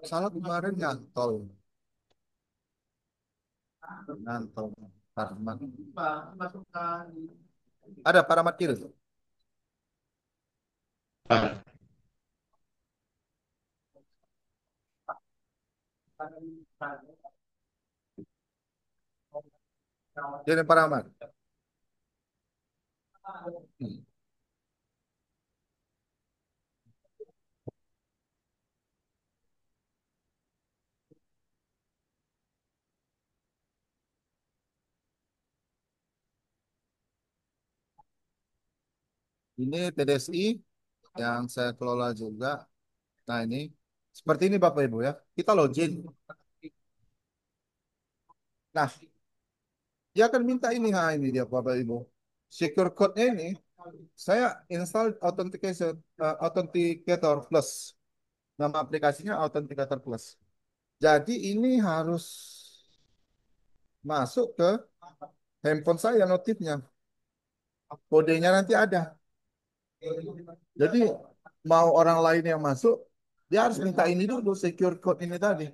Salah kemarin nyantol. Nyantol. Pak Rahmat. Ada Pak Rahmat kirim. Pak. Kirim Pak Rahmat. Hmm. Ini TDSI yang saya kelola juga. Nah ini seperti ini Bapak Ibu ya. Kita login. Nah, dia akan minta ini. Nah ini dia Bapak Ibu. Secure code-nya ini saya install Authenticator Plus. Nama aplikasinya Authenticator Plus. Jadi ini harus masuk ke handphone saya notifnya. Kodenya nanti ada. Jadi mau orang lain yang masuk, dia harus minta ini dulu secure code ini tadi.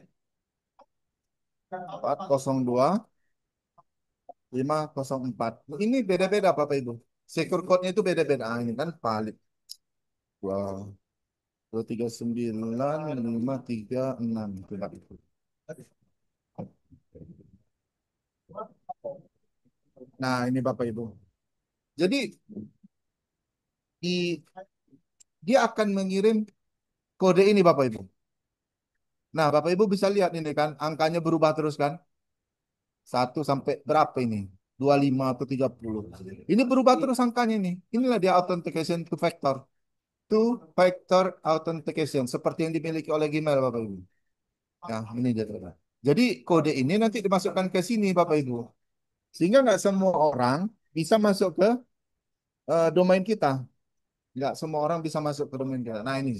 402 504. Ini beda-beda Bapak Ibu. Secure code-nya itu beda-beda. Ah, ini kan valid. Wow. 239 536 itu Bapak Ibu. Nah, ini Bapak Ibu. Jadi di, dia akan mengirim kode ini Bapak Ibu. Nah, Bapak Ibu bisa lihat ini kan, angkanya berubah terus kan. 1 sampai berapa ini? 25 atau 30. Ini berubah terus angkanya ini. Inilah dia authentication two factor. Two factor authentication seperti yang dimiliki oleh Gmail Bapak Ibu. Ya, ini dia. Jadi kode ini nanti dimasukkan ke sini Bapak Ibu. Sehingga nggak semua orang bisa masuk ke domain kita. Nggak semua orang bisa masuk ke domain kita. Nah ini.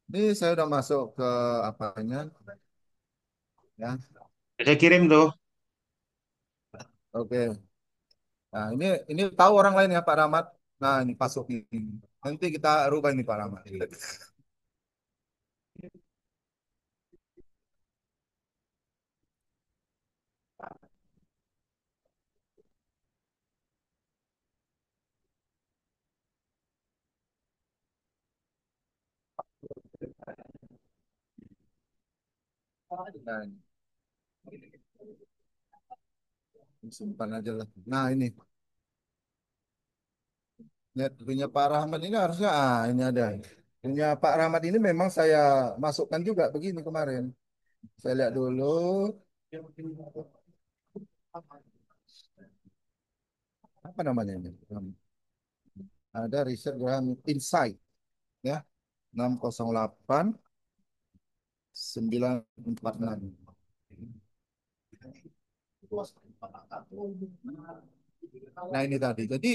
Ini saya udah masuk ke apanya ya. Saya kirim tuh. Oke. Nah, ini tahu orang lain ya Pak Rahmat. Nah, ini masuk ini. Nanti kita rubah ini Pak Rahmat. Nah, simpan aja lah. Nah, ini net punya Pak Rahmat ini harusnya ini ada. Punya Pak Rahmat ini memang saya masukkan juga begini kemarin. Saya lihat dulu apa namanya ini. Ada riset Graham Insight ya 608946. Nah ini tadi. Jadi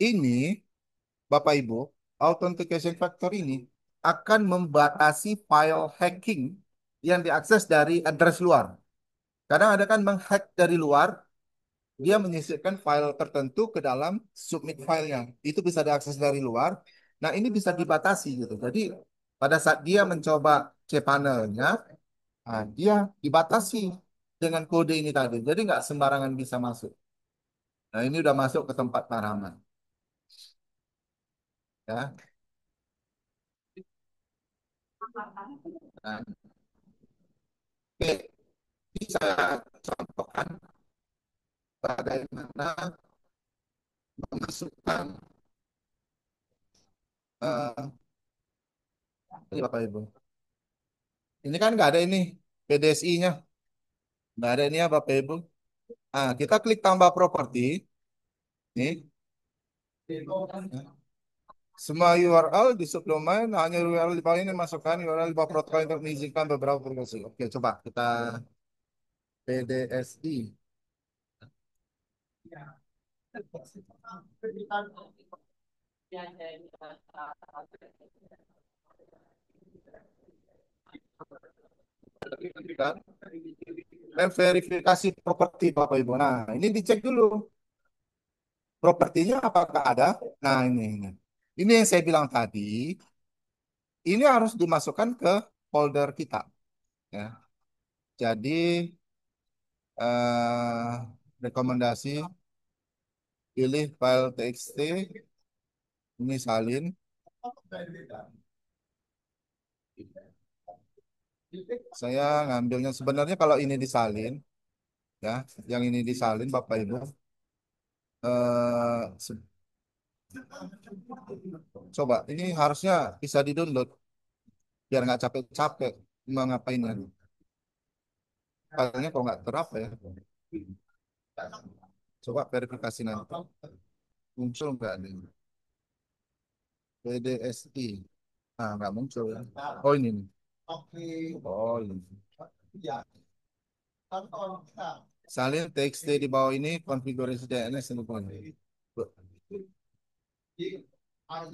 ini Bapak Ibu, authentication factor ini akan membatasi file hacking yang diakses dari address luar. Kadang ada kan menghack dari luar, dia menyisipkan file tertentu ke dalam submit filenya. Itu bisa diakses dari luar. Nah, ini bisa dibatasi gitu. Jadi, pada saat dia mencoba cPanel-nya, nah, dia dibatasi dengan kode ini tadi. Jadi, nggak sembarangan bisa masuk. Nah, ini udah masuk ke tempat Pak Rahman. Ya. Nah, oke, ini saya contohkan bagaimana memasukkan ini Bapak Ibu. Ini kan nggak ada ini PDSI-nya. Nggak ada ini ya Bapak Ibu. Nah, kita klik tambah properti. Nih, semua URL di suplemen hanya URL di bawah ini masukkan URL di bawah protokol untuk mengizinkan beberapa aplikasi. Oke, coba kita PDSI. Dan verifikasi properti Bapak Ibu. Nah, ini dicek dulu propertinya apakah ada. Nah, ini. Ini yang saya bilang tadi, ini harus dimasukkan ke folder kita. Ya. Jadi rekomendasi pilih file txt ini salin. Saya ngambilnya sebenarnya kalau ini disalin ya, yang ini disalin Bapak Ibu. eh, se- Coba ini harusnya bisa di-download biar nggak capek-capek mengapainnya. Filenya kok nggak terapa ya. Coba verifikasi nanti muncul nggak nih PDSI. Ah nggak muncul ya. Oh ini nih. Oh ini. Salin txt di bawah ini konfigurasi DNS ini.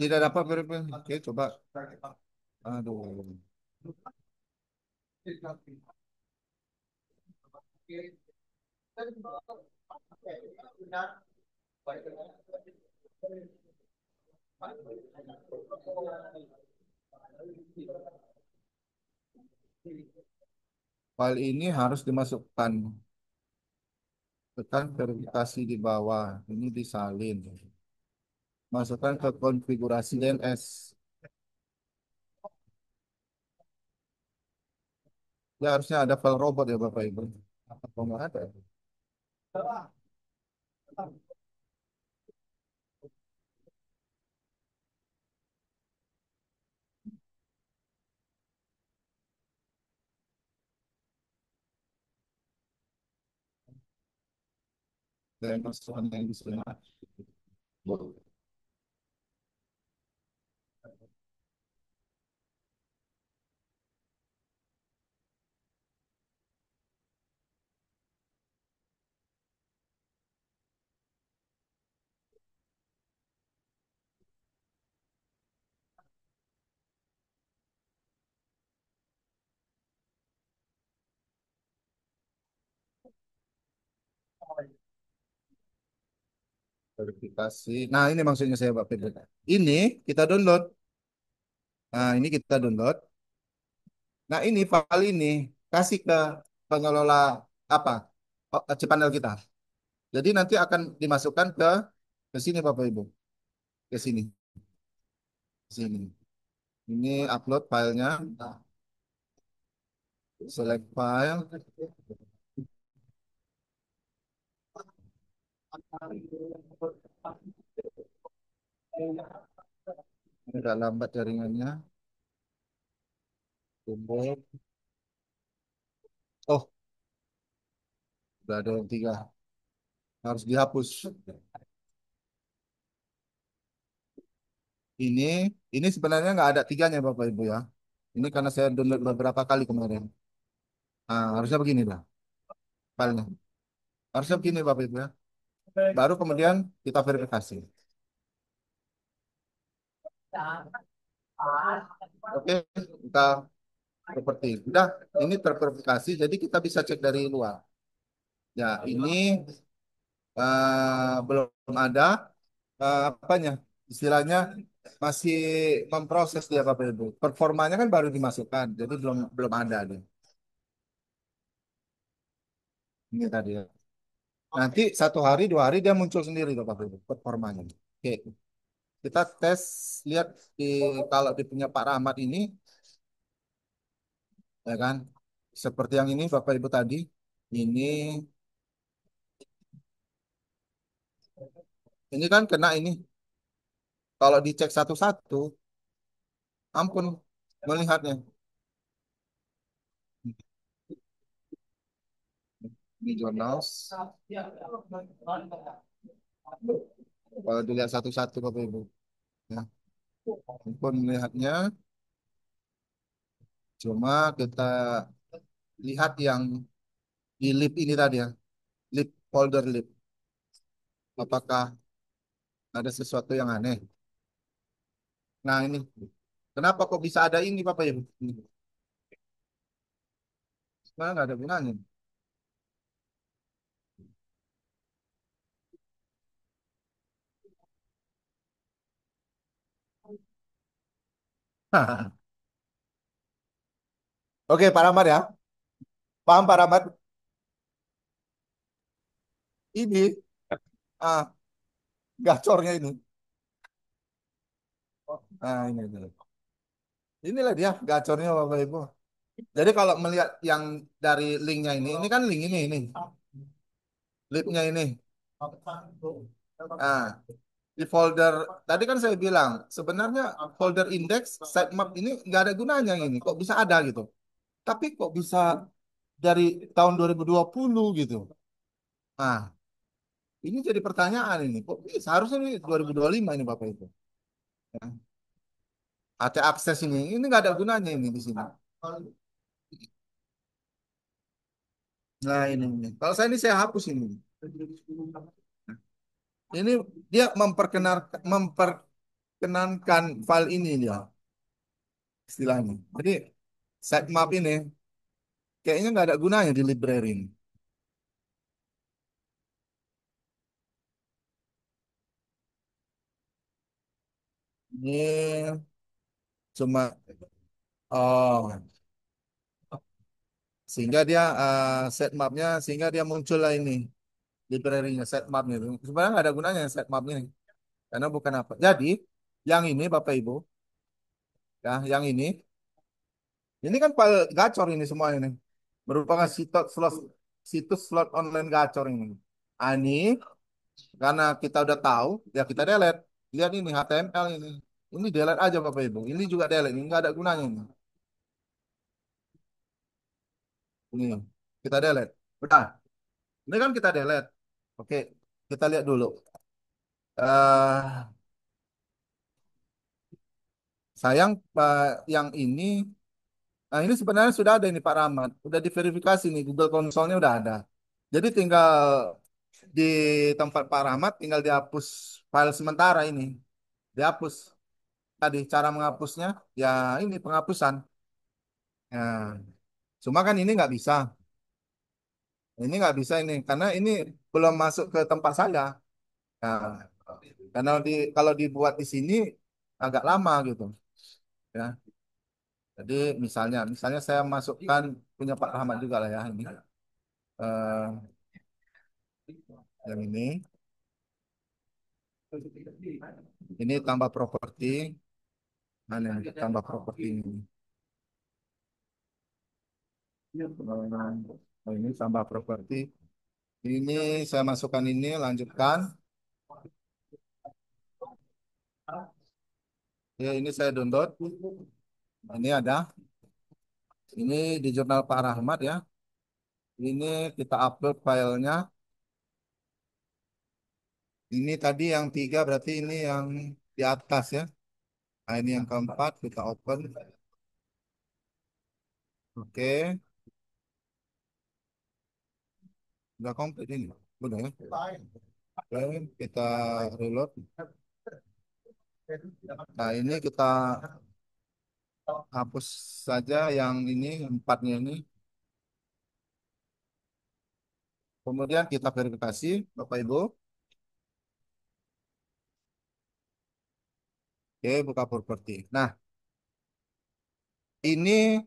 Tidak dapat verifikasi. Oke, coba. Aduh. File ini harus dimasukkan. Tekan verifikasi di bawah. Ini disalin. Masukkan ke konfigurasi DNS. Ya harusnya ada file robot ya Bapak Ibu. Apa nggak ada? Saya masukkan yang di sini. Verifikasi. Nah ini maksudnya saya Bapak Ibu. Ini kita download. Nah ini kita download. Nah ini file ini kasih ke pengelola apa? Oh, cPanel kita. Jadi nanti akan dimasukkan ke sini Bapak Ibu. Ke sini. Sini. Ini upload filenya. Select file. Ini agak lambat jaringannya. Tunggu. Oh, udah ada yang tiga. Harus dihapus. Ini, ini sebenarnya nggak ada tiganya Bapak Ibu ya. Ini karena saya download beberapa kali kemarin. Nah, harusnya begini lah filenya. Harusnya begini Bapak Ibu ya. Baru kemudian kita verifikasi. Oke, kita seperti udah ini terverifikasi, jadi kita bisa cek dari luar. Ya, ini belum ada apanya istilahnya masih memproses dia Bapak Ibu. Performanya kan baru dimasukkan, jadi belum belum ada dia. Ini tadi ya. Nanti 1 hari 2 hari dia muncul sendiri tuh Bapak Ibu performanya. Oke, kita tes lihat di kalau di punya Pak Rahmat ini ya kan seperti yang ini Bapak Ibu tadi ini ini kan kena ini kalau dicek satu-satu ampun melihatnya di jurnal kalau dilihat satu-satu Bapak Ibu ya ampun melihatnya cuma kita lihat yang di lip ini tadi ya lip folder lip apakah ada sesuatu yang aneh nah ini kenapa kok bisa ada ini Bapak Ibu ini sebenarnya nggak ada gunanya. Oke Pak Rahmat ya paham Pak Rahmat ini ah gacornya ini nah inilah dia gacornya Bapak Ibu. Jadi kalau melihat yang dari linknya ini kan link ini, lipnya ini. Nah, di folder tadi kan saya bilang sebenarnya folder index sitemap ini nggak ada gunanya ini. Kok bisa ada gitu? Tapi kok bisa dari tahun 2020 gitu? Nah, ini jadi pertanyaan ini. Kok bisa? Harusnya ini 2025 ini Bapak Ibu. Ya. AT akses ini nggak ada gunanya ini di sini. Nah ini. Kalau saya ini saya hapus ini. Ini dia memperkenankan file ini dia istilahnya. Jadi sitemap ini kayaknya nggak ada gunanya di library ini. Ini cuma oh sehingga dia sitemapnya sehingga dia muncul lah ini library-nya sitemapnya itu. Sebenarnya nggak ada gunanya sitemap ini karena bukan apa. Jadi yang ini Bapak Ibu ya yang ini kan file gacor ini semua ini merupakan situs slot online gacor ini. Ah, ini karena kita udah tahu, ya kita delete. Lihat ini HTML ini. Ini delete aja Bapak Ibu. Ini juga delete. Ini nggak ada gunanya ini. Ini kita delete. Udah. Ini kan kita delete. Oke, kita lihat dulu. eh sayang yang ini, nah ini sebenarnya sudah ada ini Pak Rahmat. Udah diverifikasi nih. Google Console-nya udah ada. Jadi tinggal di tempat Pak Rahmat, tinggal dihapus file sementara ini. Dihapus. Tadi cara menghapusnya, ya ini penghapusan. Nah, cuma kan ini nggak bisa. Ini nggak bisa ini karena ini belum masuk ke tempat saya. Nah, karena kalau dibuat di sini agak lama gitu. Ya, jadi misalnya saya masukkan punya Pak Rahmat juga lah ya ini. Eh, yang ini, ini tambah properti, mana yang tambah properti ini. Oh, ini tambah properti. Ini saya masukkan ini, lanjutkan. Ya, ini saya download. Ini ada. Ini di jurnal Pak Rahmat ya. Ini kita upload filenya. Ini tadi yang tiga berarti ini yang di atas ya. Nah, ini yang keempat kita open. Oke, udah komplit ini. Udah ya. Oke, kita reload. Nah, ini kita hapus saja yang ini empatnya ini. Kemudian kita verifikasi, Bapak Ibu. Oke, buka properti. Nah, ini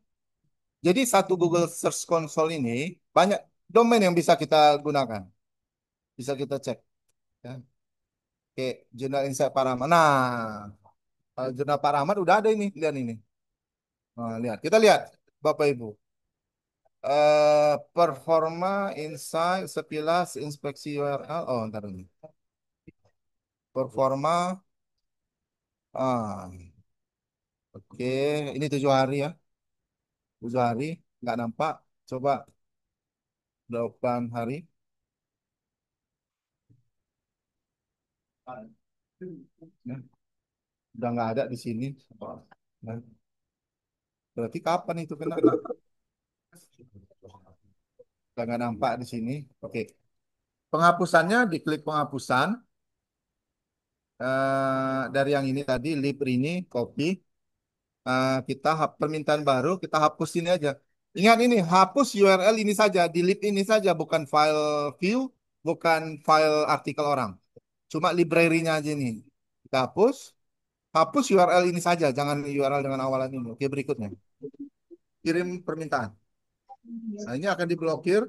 jadi satu Google Search Console ini banyak domain yang bisa kita gunakan, bisa kita cek. Ya. Oke, Jurnal Insight Paramat. Nah, Jurnal Paramat udah ada ini, lihat ini. Nah, lihat, kita lihat, Bapak Ibu. Performa Insight sekilas inspeksi URL. Oh, ntar ini. Performa. Ah, oke, ini 7 hari ya, 7 hari nggak nampak. Coba 8 hari. Ya, udah nggak ada di sini. Nah, berarti kapan itu kena? Udah nggak nampak di sini. Oke. Penghapusannya diklik penghapusan dari yang ini tadi lib ini copy. Kita permintaan baru kita hapus ini aja. Ingat ini hapus URL ini saja, delete ini saja, bukan file view, bukan file artikel orang. Cuma library-nya aja ini. Kita hapus, hapus URL ini saja, jangan URL dengan awalan ini. Oke, berikutnya. Kirim permintaan. Nah, ini akan diblokir.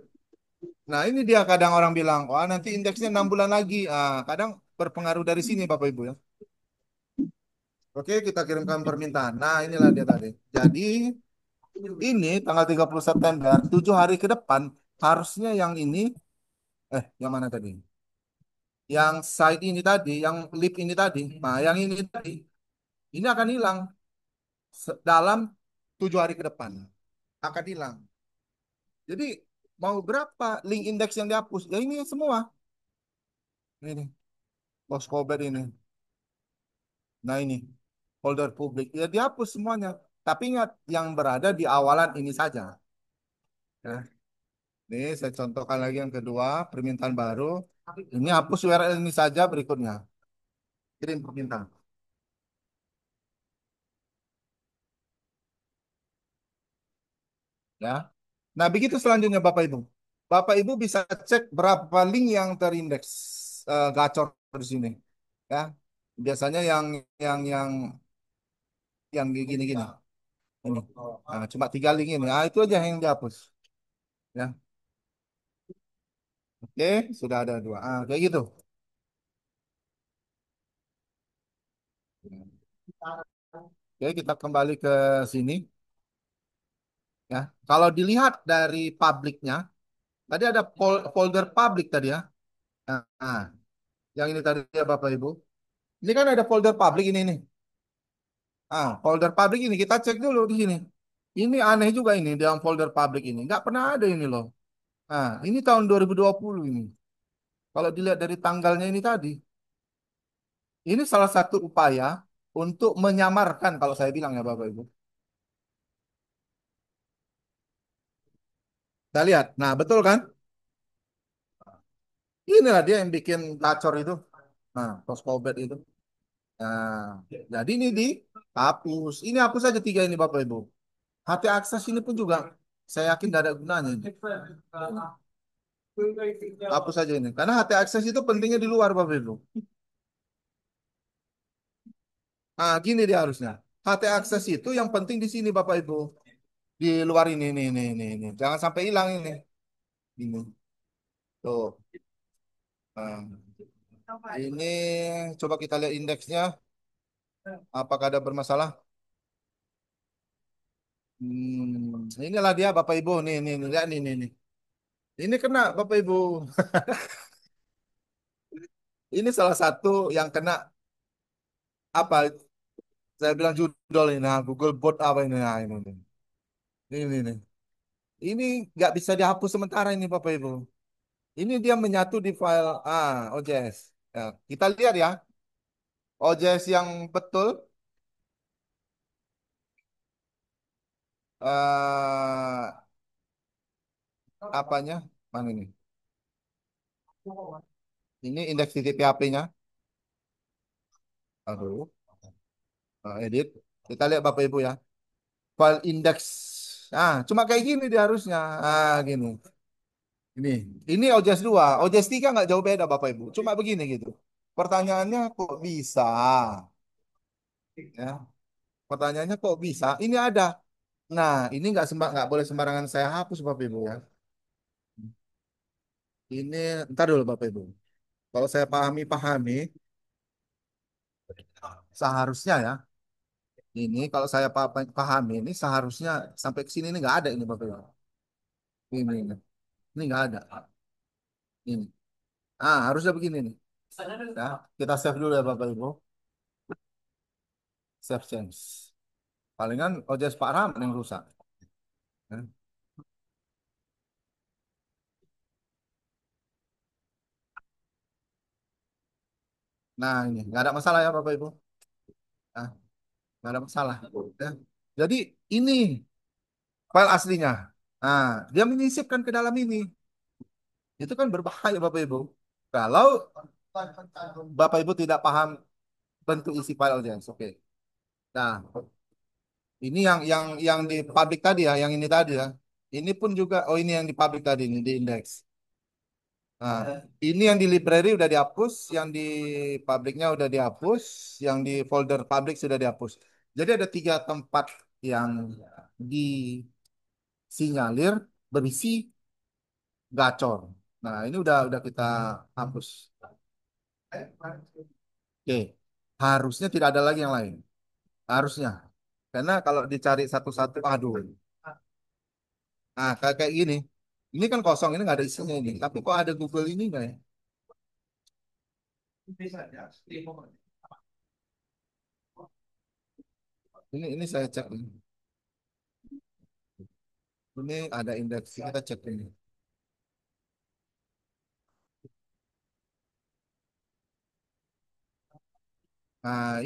Nah, ini dia kadang orang bilang, wah nanti indeksnya 6 bulan lagi. Kadang berpengaruh dari sini Bapak Ibu ya. Oke, kita kirimkan permintaan. Nah, inilah dia tadi. Jadi, ini tanggal 30 September, 7 hari ke depan, harusnya yang ini, yang mana tadi? Yang site ini tadi, yang lip ini tadi, nah yang ini tadi, ini akan hilang dalam 7 hari ke depan. Akan hilang. Jadi, mau berapa link indeks yang dihapus? Ya ini semua. Ini, Postcovet ini. Nah ini, folder publik. Ya dihapus semuanya. Tapi ingat, yang berada di awalan ini saja. Ya. Ini saya contohkan lagi yang kedua, permintaan baru. Ini hapus URL ini saja berikutnya. Kirim permintaan. Ya. Nah, begitu selanjutnya Bapak Ibu. Bapak Ibu bisa cek berapa link yang terindeks gacor di sini. Ya. Biasanya yang gini-gini. Ini. Nah, cuma 3 link ini. Itu aja yang dihapus. Ya. Oke, sudah ada 2. Kayak gitu. Oke, kita kembali ke sini. Ya, kalau dilihat dari publiknya, tadi ada folder publik tadi ya. Nah, yang ini tadi ya Bapak Ibu. Ini kan ada folder publik ini nih. Folder publik ini kita cek dulu di sini. Ini aneh juga ini dalam folder publik ini. Nggak pernah ada ini loh. Ini tahun 2020 ini. Kalau dilihat dari tanggalnya ini tadi, ini salah satu upaya untuk menyamarkan kalau saya bilang ya Bapak Ibu. Kita lihat. Nah, betul kan? Inilah dia yang bikin gacor itu. Nah, Postcobet itu. Nah, jadi ini dihapus. Ini hapus saja 3 ini Bapak Ibu. HT akses ini pun juga saya yakin tidak ada gunanya ini. Hapus saja ini. Karena HT akses itu pentingnya di luar Bapak Ibu. Gini dia harusnya. HT akses itu yang penting di sini Bapak Ibu. Di luar ini. Jangan sampai hilang ini. Ini. Tuh. Ini coba kita lihat indeksnya. Apakah ada bermasalah? Inilah dia Bapak Ibu nih, lihat nih. Ini kena Bapak Ibu. Ini salah satu yang kena apa? Saya bilang judul ini. Nah, Google Bot apa ini? Nah, ini nih. Ini nggak bisa dihapus sementara ini Bapak Ibu. Ini dia menyatu di file OJS. Ya, kita lihat ya, OJS yang betul apanya? Mana ini? Ini indeks titik PHP-nya. Aduh, edit. Kita lihat Bapak Ibu ya. File index. Cuma kayak gini dia harusnya. Gini. Ini OJS 2. OJS 3 nggak jauh beda Bapak Ibu. Cuma begini gitu. Pertanyaannya kok bisa? Ya, pertanyaannya kok bisa? Ini ada. Nah, ini nggak boleh sembarangan saya hapus Bapak Ibu ya. Ini ntar dulu Bapak Ibu. Kalau saya pahami, seharusnya ya. Ini kalau saya pahami ini seharusnya sampai ke sini ini nggak ada ini Bapak Ibu. Ini nggak ada. Ini. Harusnya begini nih. Ya, kita save dulu ya Bapak Ibu. Save change. Palingan OJS Pak Rahmat yang rusak. Ya. Nah, ini nggak ada masalah ya Bapak Ibu. Nah, nggak ada masalah. Ya. Jadi ini file aslinya. Dia menyisipkan ke dalam ini. Itu kan berbahaya Bapak Ibu. Kalau Bapak Ibu tidak paham bentuk isi file OJS. Oke. Nah, ini yang di public tadi ya, yang ini tadi ya. Ini pun juga, oh ini yang di public tadi ini di index. Nah, ini yang di library udah dihapus, yang di publiknya udah dihapus, yang di folder public sudah dihapus. Jadi ada tiga tempat yang disinyalir berisi gacor. Nah, ini udah kita hapus. Oke, harusnya tidak ada lagi yang lain. Harusnya. Karena kalau dicari satu-satu, aduh. Kayak gini. Ini kan kosong, ini nggak ada isinya ini. Tapi kok ada Google ini nggak ya? Ini saya cek nih. Ini ada indeks, kita cek ini.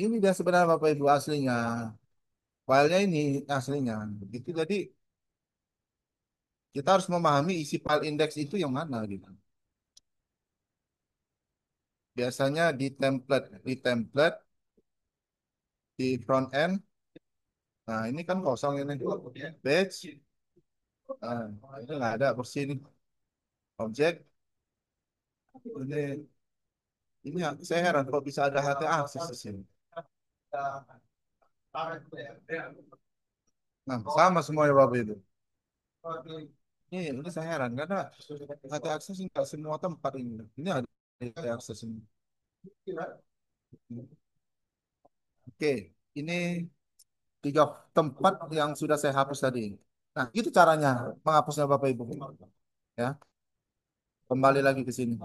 Ini dia sebenarnya Bapak Ibu aslinya. Filenya ini aslinya. Itu jadi kita harus memahami isi file indeks itu yang mana gitu. Biasanya di front end. Nah, ini kan kosong ini. Page. Ini nggak ada bersih ini. Objek. Ini saya heran kok bisa ada HT akses di sini. Nah, sama semua ya Bapak Ibu. Ini saya heran karena HT akses nggak semua tempat ini. Ini ada HT akses ini. Oke, ini tiga tempat yang sudah saya hapus tadi. Nah, itu caranya menghapusnya Bapak Ibu. Ya, kembali lagi ke sini.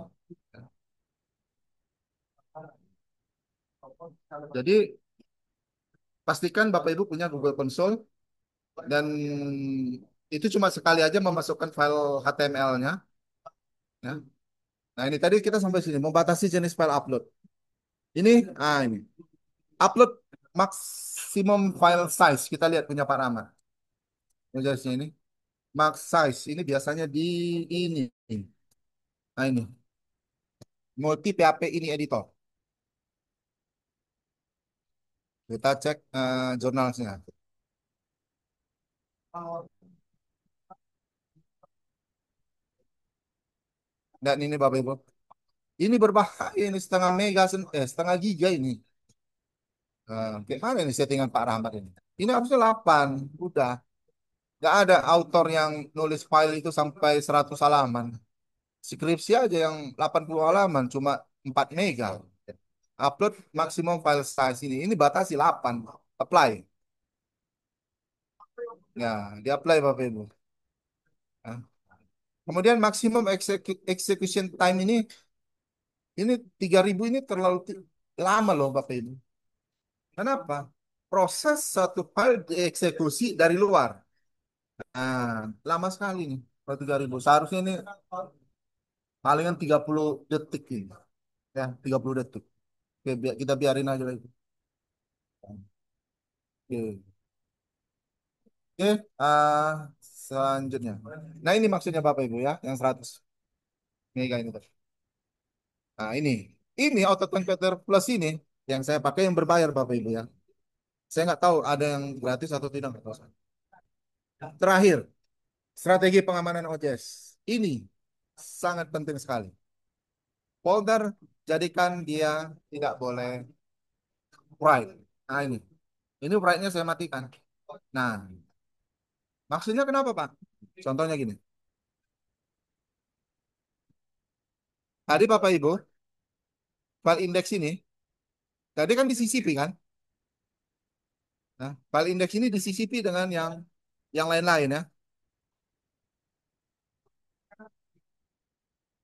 Jadi pastikan Bapak Ibu punya Google Console dan itu cuma sekali aja memasukkan file HTML-nya. Ya. Nah, ini tadi kita sampai sini membatasi jenis file upload. Ini upload maksimum file size. Kita lihat punya Pak Rama. Jelasnya ini max size ini biasanya di ini. Nah, ini multi PHP ini editor. Kita cek jurnalnya. Dan ini Bapak Ibu. Ini berbahaya ini setengah mega, setengah giga ini. Kayak mana ini settingan Pak Rahmat ini? Ini harusnya 8. Udah. Nggak ada author yang nulis file itu sampai 100 halaman. Skripsi aja yang 80 halaman cuma 4 mega. Upload maksimum file size ini. Ini batasi 8. Apply. Ya, di-apply Bapak Ibu. Nah, kemudian maksimum execution time ini 3.000 ini terlalu lama loh Bapak Ibu. Kenapa? Proses satu file dieksekusi dari luar. Nah, lama sekali nih. Kalau 3.000. Seharusnya ini palingan 30 detik ini. Ya, 30 detik. Oke, kita biarin aja lagi. Oke, oke. Selanjutnya. Nah, ini maksudnya Bapak Ibu ya, yang 100 mega ini. Nah, ini. Ini Auto Converter Plus ini yang saya pakai yang berbayar Bapak Ibu ya. Saya nggak tahu ada yang gratis atau tidak. Nggak tahu. Terakhir, strategi pengamanan OCS. Ini sangat penting sekali. Folder jadikan dia tidak boleh write. Nah ini. Ini write-nya saya matikan. Nah, maksudnya kenapa Pak? Contohnya gini. Tadi Bapak Ibu, file index ini, tadi kan di CCP kan? Nah, file index ini di CCP dengan yang lain-lain ya.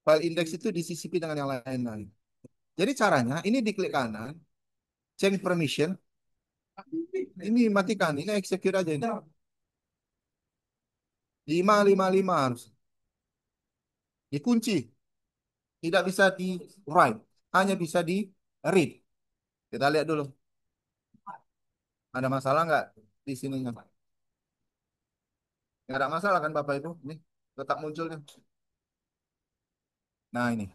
File index itu di CCP dengan yang lain-lain. Jadi caranya, ini diklik kanan, change permission, ini matikan, ini execute aja ini. 555 harus dikunci, tidak bisa di write, hanya bisa di read. Kita lihat dulu, ada masalah nggak di sininya? Nggak ada masalah kan Bapak Ibu? Ini tetap munculnya. Nah ini,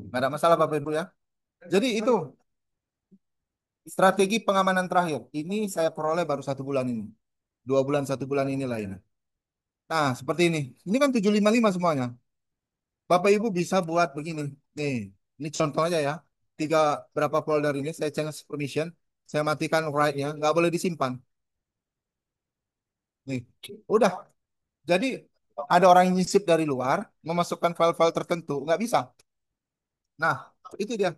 nggak ada masalah Bapak Ibu ya. Jadi itu strategi pengamanan terakhir. Ini saya peroleh baru 1 bulan ini. 2 bulan, 1 bulan inilah ini. Nah, seperti ini. Ini kan 755 semuanya. Bapak Ibu bisa buat begini. Nih, ini contoh aja ya. Tiga berapa folder ini saya change permission, saya matikan write-nya, nggak boleh disimpan. Nih, udah. Jadi ada orang yang nyisip dari luar, memasukkan file-file tertentu, nggak bisa. Nah, itu dia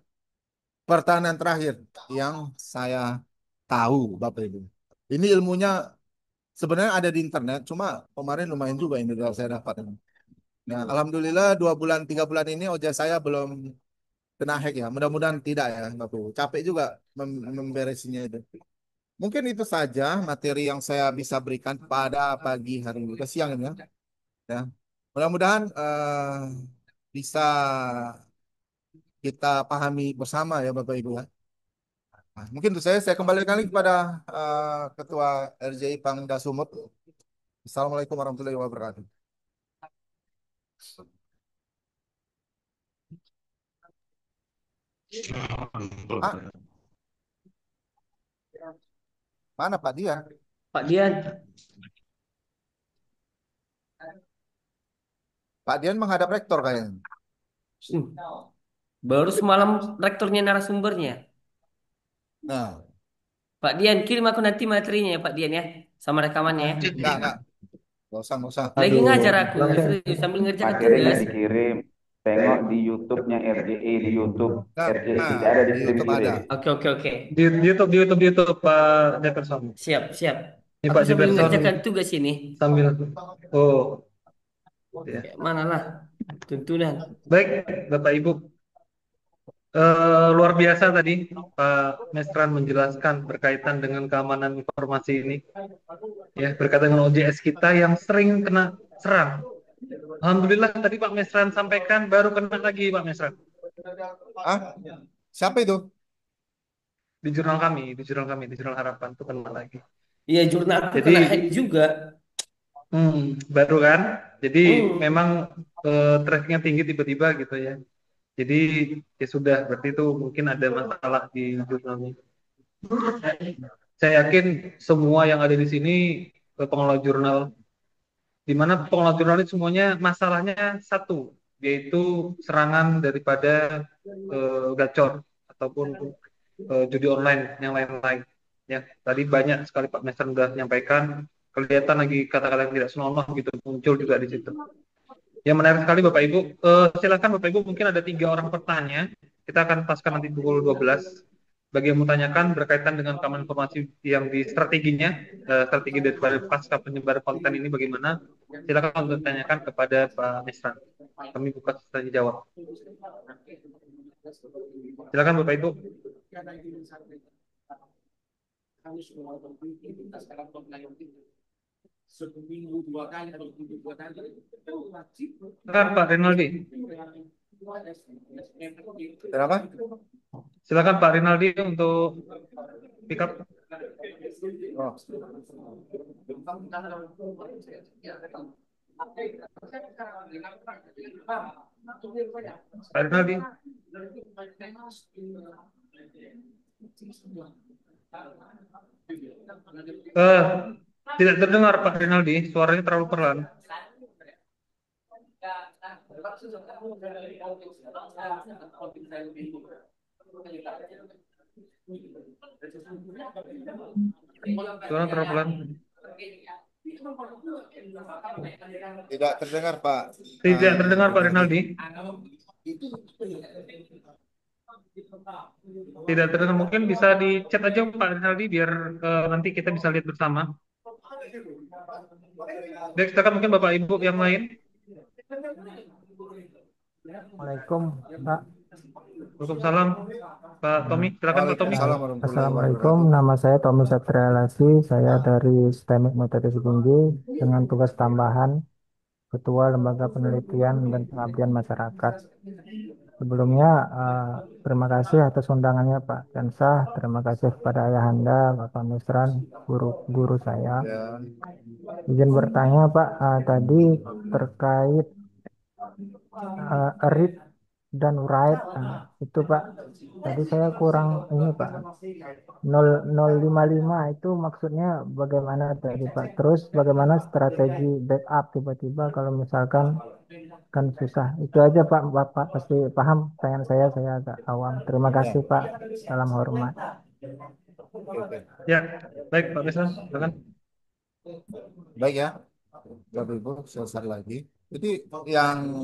pertahanan terakhir yang saya tahu, Bapak Ibu. Ini ilmunya sebenarnya ada di internet, cuma kemarin lumayan juga ini yang saya dapat. Nah, alhamdulillah 2 bulan, 3 bulan ini ojek saya belum kena hack ya. Mudah-mudahan tidak ya, Bapak Ibu. Capek juga memberesinya itu. Mungkin itu saja materi yang saya bisa berikan pada pagi hari ini. Ke siang ini ya. Ya. Mudah-mudahan bisa kita pahami bersama ya Bapak Ibu ya. Nah, mungkin itu saya kembalikan lagi kepada Ketua RJI Pangda Sumut. Assalamualaikum warahmatullahi wabarakatuh. Ah, mana Pak Dian? Pak Dian, Pak Dian menghadap rektor kayaknya. hmm, baru semalam rektornya narasumbernya. Nah, Pak Dian, kirim aku nanti materinya ya Pak Dian ya, sama rekamannya ya. enggak. Nggak usah, nggak usah. Lagi Aduh, ngajar aku, belum deh. serius, sambil ngerjakan Materinya tugas. nggak dikirim. Tengok di YouTube-nya RJE, di YouTube Nah, RJE nah, tidak ada di YouTube ada. dikirim-kirim. Oke, oke, oke. Di YouTube Pak Jefferson. Siap, siap. Ini Aku Pak sambil Jefferson ngerjakan tugas ini. sambil oh ya. Kayak mana lah, tuntunan. Baik, Bapak Ibu. Luar biasa tadi Pak Mesran menjelaskan berkaitan dengan keamanan informasi ini. Ya, berkaitan dengan OJS kita yang sering kena serang. Alhamdulillah tadi Pak Mesran sampaikan baru kena lagi Pak Mesran Ah, siapa itu? di jurnal harapan itu kena lagi. Iya, jurnal aku Jadi kena hack juga. baru kan. Jadi Hmm. memang trafficnya tinggi tiba-tiba gitu ya. Jadi ya sudah, berarti itu mungkin ada masalah di jurnalnya. Saya yakin semua yang ada di sini pengelola jurnal, di mana pengelola jurnal itu semuanya masalahnya satu, yaitu serangan daripada gacor ataupun judi online yang lain-lain. Ya, tadi banyak sekali Pak Mester sudah menyampaikan, kelihatan lagi kata-kata yang tidak senonoh gitu muncul juga di situ. Yang menarik sekali Bapak Ibu, silakan Bapak Ibu, mungkin ada 3 orang bertanya. Kita akan paskan nanti pukul 12. bagi yang mau tanyakan berkaitan dengan keamanan informasi yang di strateginya, strategi daripada pasca penyebaran konten ini bagaimana, silakan untuk tanyakan kepada Pak Mesran. Kami buka tanya jawab. Silakan Bapak Ibu. Silakan Pak Rinaldi. Kenapa? Silakan Pak Rinaldi untuk pick up. Oh. Pak Rinaldi. Tidak terdengar Pak Rinaldi, suaranya terlalu pelan. Suara terlalu pelan. Tidak terdengar Pak. Tidak terdengar Pak Rinaldi. Tidak terdengar, mungkin bisa di chat aja Pak Rinaldi biar nanti kita bisa lihat bersama. Baik, silakan mungkin Bapak Ibu yang lain. Assalamualaikum, Pak. Waalaikumsalam. Pak Tommy, silakan Pak Tommy. Waalaikumsalam warahmatullahi Assalamualaikum, wabarakatuh. nama saya Tommy Satrialasi. Saya dari STEMIK Nutrisi Tinggi dengan tugas tambahan Ketua Lembaga Penelitian dan Pengabdian Masyarakat. Sebelumnya, terima kasih atas undangannya Pak Kensah. Terima kasih kepada Ayahanda, Bapak Mesran, guru saya. Ya. Izin bertanya Pak, tadi terkait read dan write, itu Pak. Tadi saya kurang ini Pak. 0055 itu maksudnya bagaimana tadi Pak? Terus bagaimana strategi backup tiba-tiba kalau misalkan kan susah. Itu aja Pak. Bapak pasti paham pertanyaan saya agak awam. Terima kasih Pak. Salam hormat. Oke. Ya, baik Pak Mesran, silakan. Baik ya. Bapak Ibu, selesai lagi. Jadi yang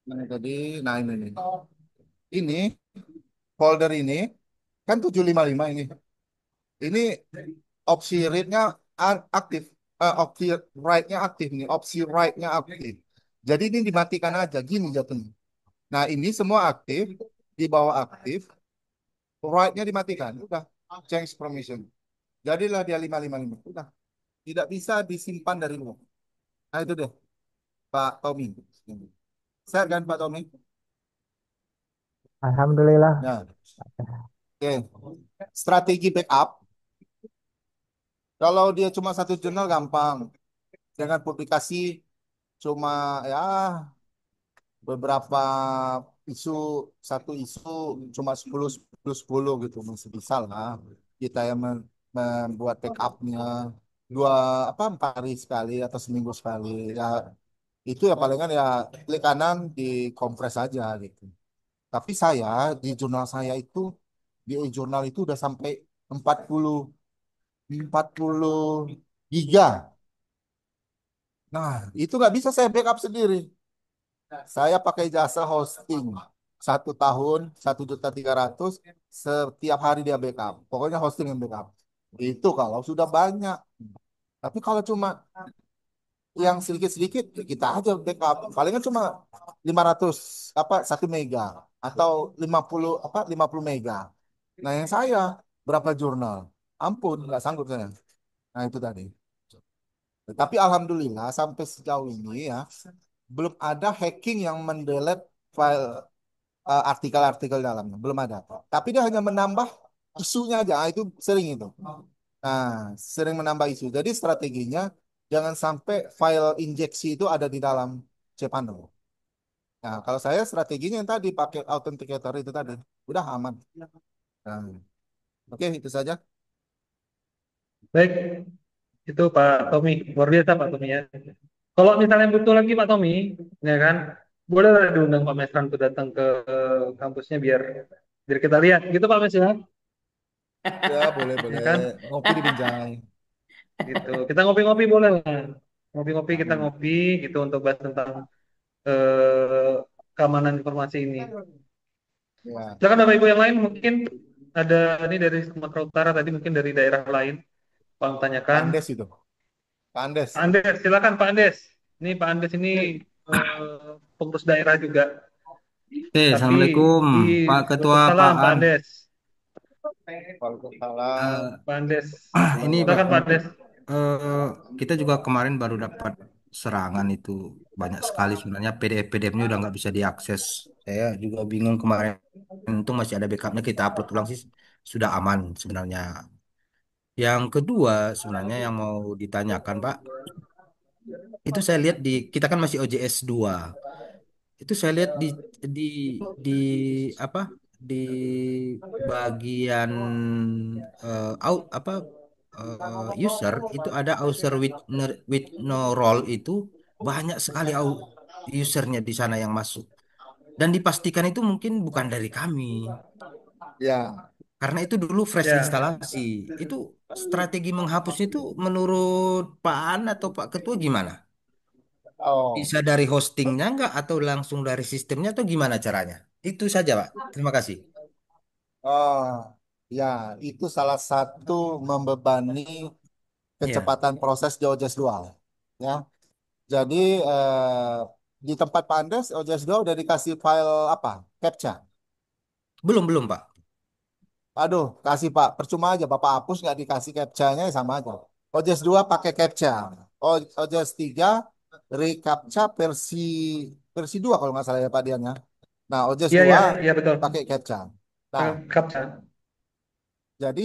mana tadi, nah ini nih. Ini folder ini kan 755 ini. Ini opsi read-nya aktif. Opsi write-nya aktif nih. Opsi write-nya aktif. Jadi ini dimatikan aja gini jatuhnya. Nah, ini semua aktif, di bawah aktif, write-nya dimatikan. Udah, change permission. Jadilah dia 555. Udah. Tidak bisa disimpan dari luar. Nah, itu deh, Pak Tommy. Saya kan Pak Tommy. Alhamdulillah. Nah, oke. Strategi backup. Kalau dia cuma satu jurnal gampang. Dengan publikasi cuma ya beberapa isu, satu isu cuma 10 10 10 gitu masih bisa lah. Kita yang membuat backupnya dua apa 4 hari sekali atau seminggu sekali ya, itu ya palingan ya klik kanan di kompres aja gitu. Tapi saya di jurnal saya itu di jurnal itu udah sampai 40 giga. Nah, itu nggak bisa saya backup sendiri. Saya pakai jasa hosting 1 tahun 1.300.000 setiap hari dia backup. Pokoknya hosting yang backup. Itu kalau sudah banyak. Tapi kalau cuma yang sedikit-sedikit kita aja backup. Palingan cuma 500 apa 1 mega atau 50 apa 50 mega. Nah, yang saya berapa jurnal? Ampun, nggak sanggup saya. Nah, itu tadi. Tapi alhamdulillah sampai sejauh ini ya belum ada hacking yang mendelete file artikel-artikel dalamnya, belum ada. Tapi dia hanya menambah isunya aja. Ah, itu sering itu. Nah, sering menambah isu. Jadi strateginya jangan sampai file injeksi itu ada di dalam cPanel. Nah, kalau saya strateginya yang tadi pakai authenticator itu tadi, udah aman. Nah, oke, itu saja. Baik, itu Pak Tommy, luar biasa Pak Tommy ya. Kalau misalnya butuh lagi Pak Tommy, ya kan, boleh lah diundang Pak Mesran untuk datang ke kampusnya biar biar kita lihat, gitu Pak Mes ya, Ya, boleh-boleh. ya kan, Ngopi di Binjai. gitu. Kita ngopi-ngopi boleh lah, ngopi-ngopi kita ngopi gitu untuk bahas tentang eh, keamanan informasi ini. Ya, Silakan Bapak Ibu yang lain mungkin ada ini dari Sumatera Utara tadi mungkin dari daerah lain Pak Pak tanyakan. Andes itu. Pak Andes. Pak Andes, silakan Pak Andes. Ini Pak Andes ini pengurus daerah juga, Oke, tapi Assalamualaikum di Pak Ketua Pak Waalaikumsalam Pak An. Andes. Waalaikumsalam. Eh, Pak Andes, ini Pak, silakan Pak Andes. eh, kita juga kemarin baru dapat serangan itu banyak sekali sebenarnya PDF-nya udah nggak bisa diakses. Saya juga bingung kemarin. Untung masih ada backupnya kita upload ulang sih sudah aman sebenarnya. Yang kedua sebenarnya yang mau ditanyakan Pak, itu saya lihat di kita kan masih OJS 2. Itu saya lihat di di apa di bagian user itu ada user with no role itu banyak sekali usernya di sana yang masuk dan dipastikan itu mungkin bukan dari kami Ya. karena itu dulu fresh Ya, instalasi. Itu strategi menghapusnya itu menurut Pak An atau Pak Ketua gimana? Oh. Bisa dari hostingnya nggak atau langsung dari sistemnya atau gimana caranya? Itu saja, Pak. Terima kasih. Oh. Ya, itu salah satu membebani Iya. kecepatan proses di OJS Dual. Ya. Jadi di tempat Pak Andes, OJS Dual udah dikasih file apa? CAPTCHA. Belum, belum, Pak. Aduh, kasih Pak. Percuma aja Bapak hapus nggak dikasih CAPTCHA-nya ya sama aja. OJS 2 pakai CAPTCHA. OJS 3 reCAPTCHA versi versi 2 kalau nggak salah ya Pak Dian ya. Nah, OJS iya, 2 iya, iya betul. pakai CAPTCHA. Nah, Kapsa. jadi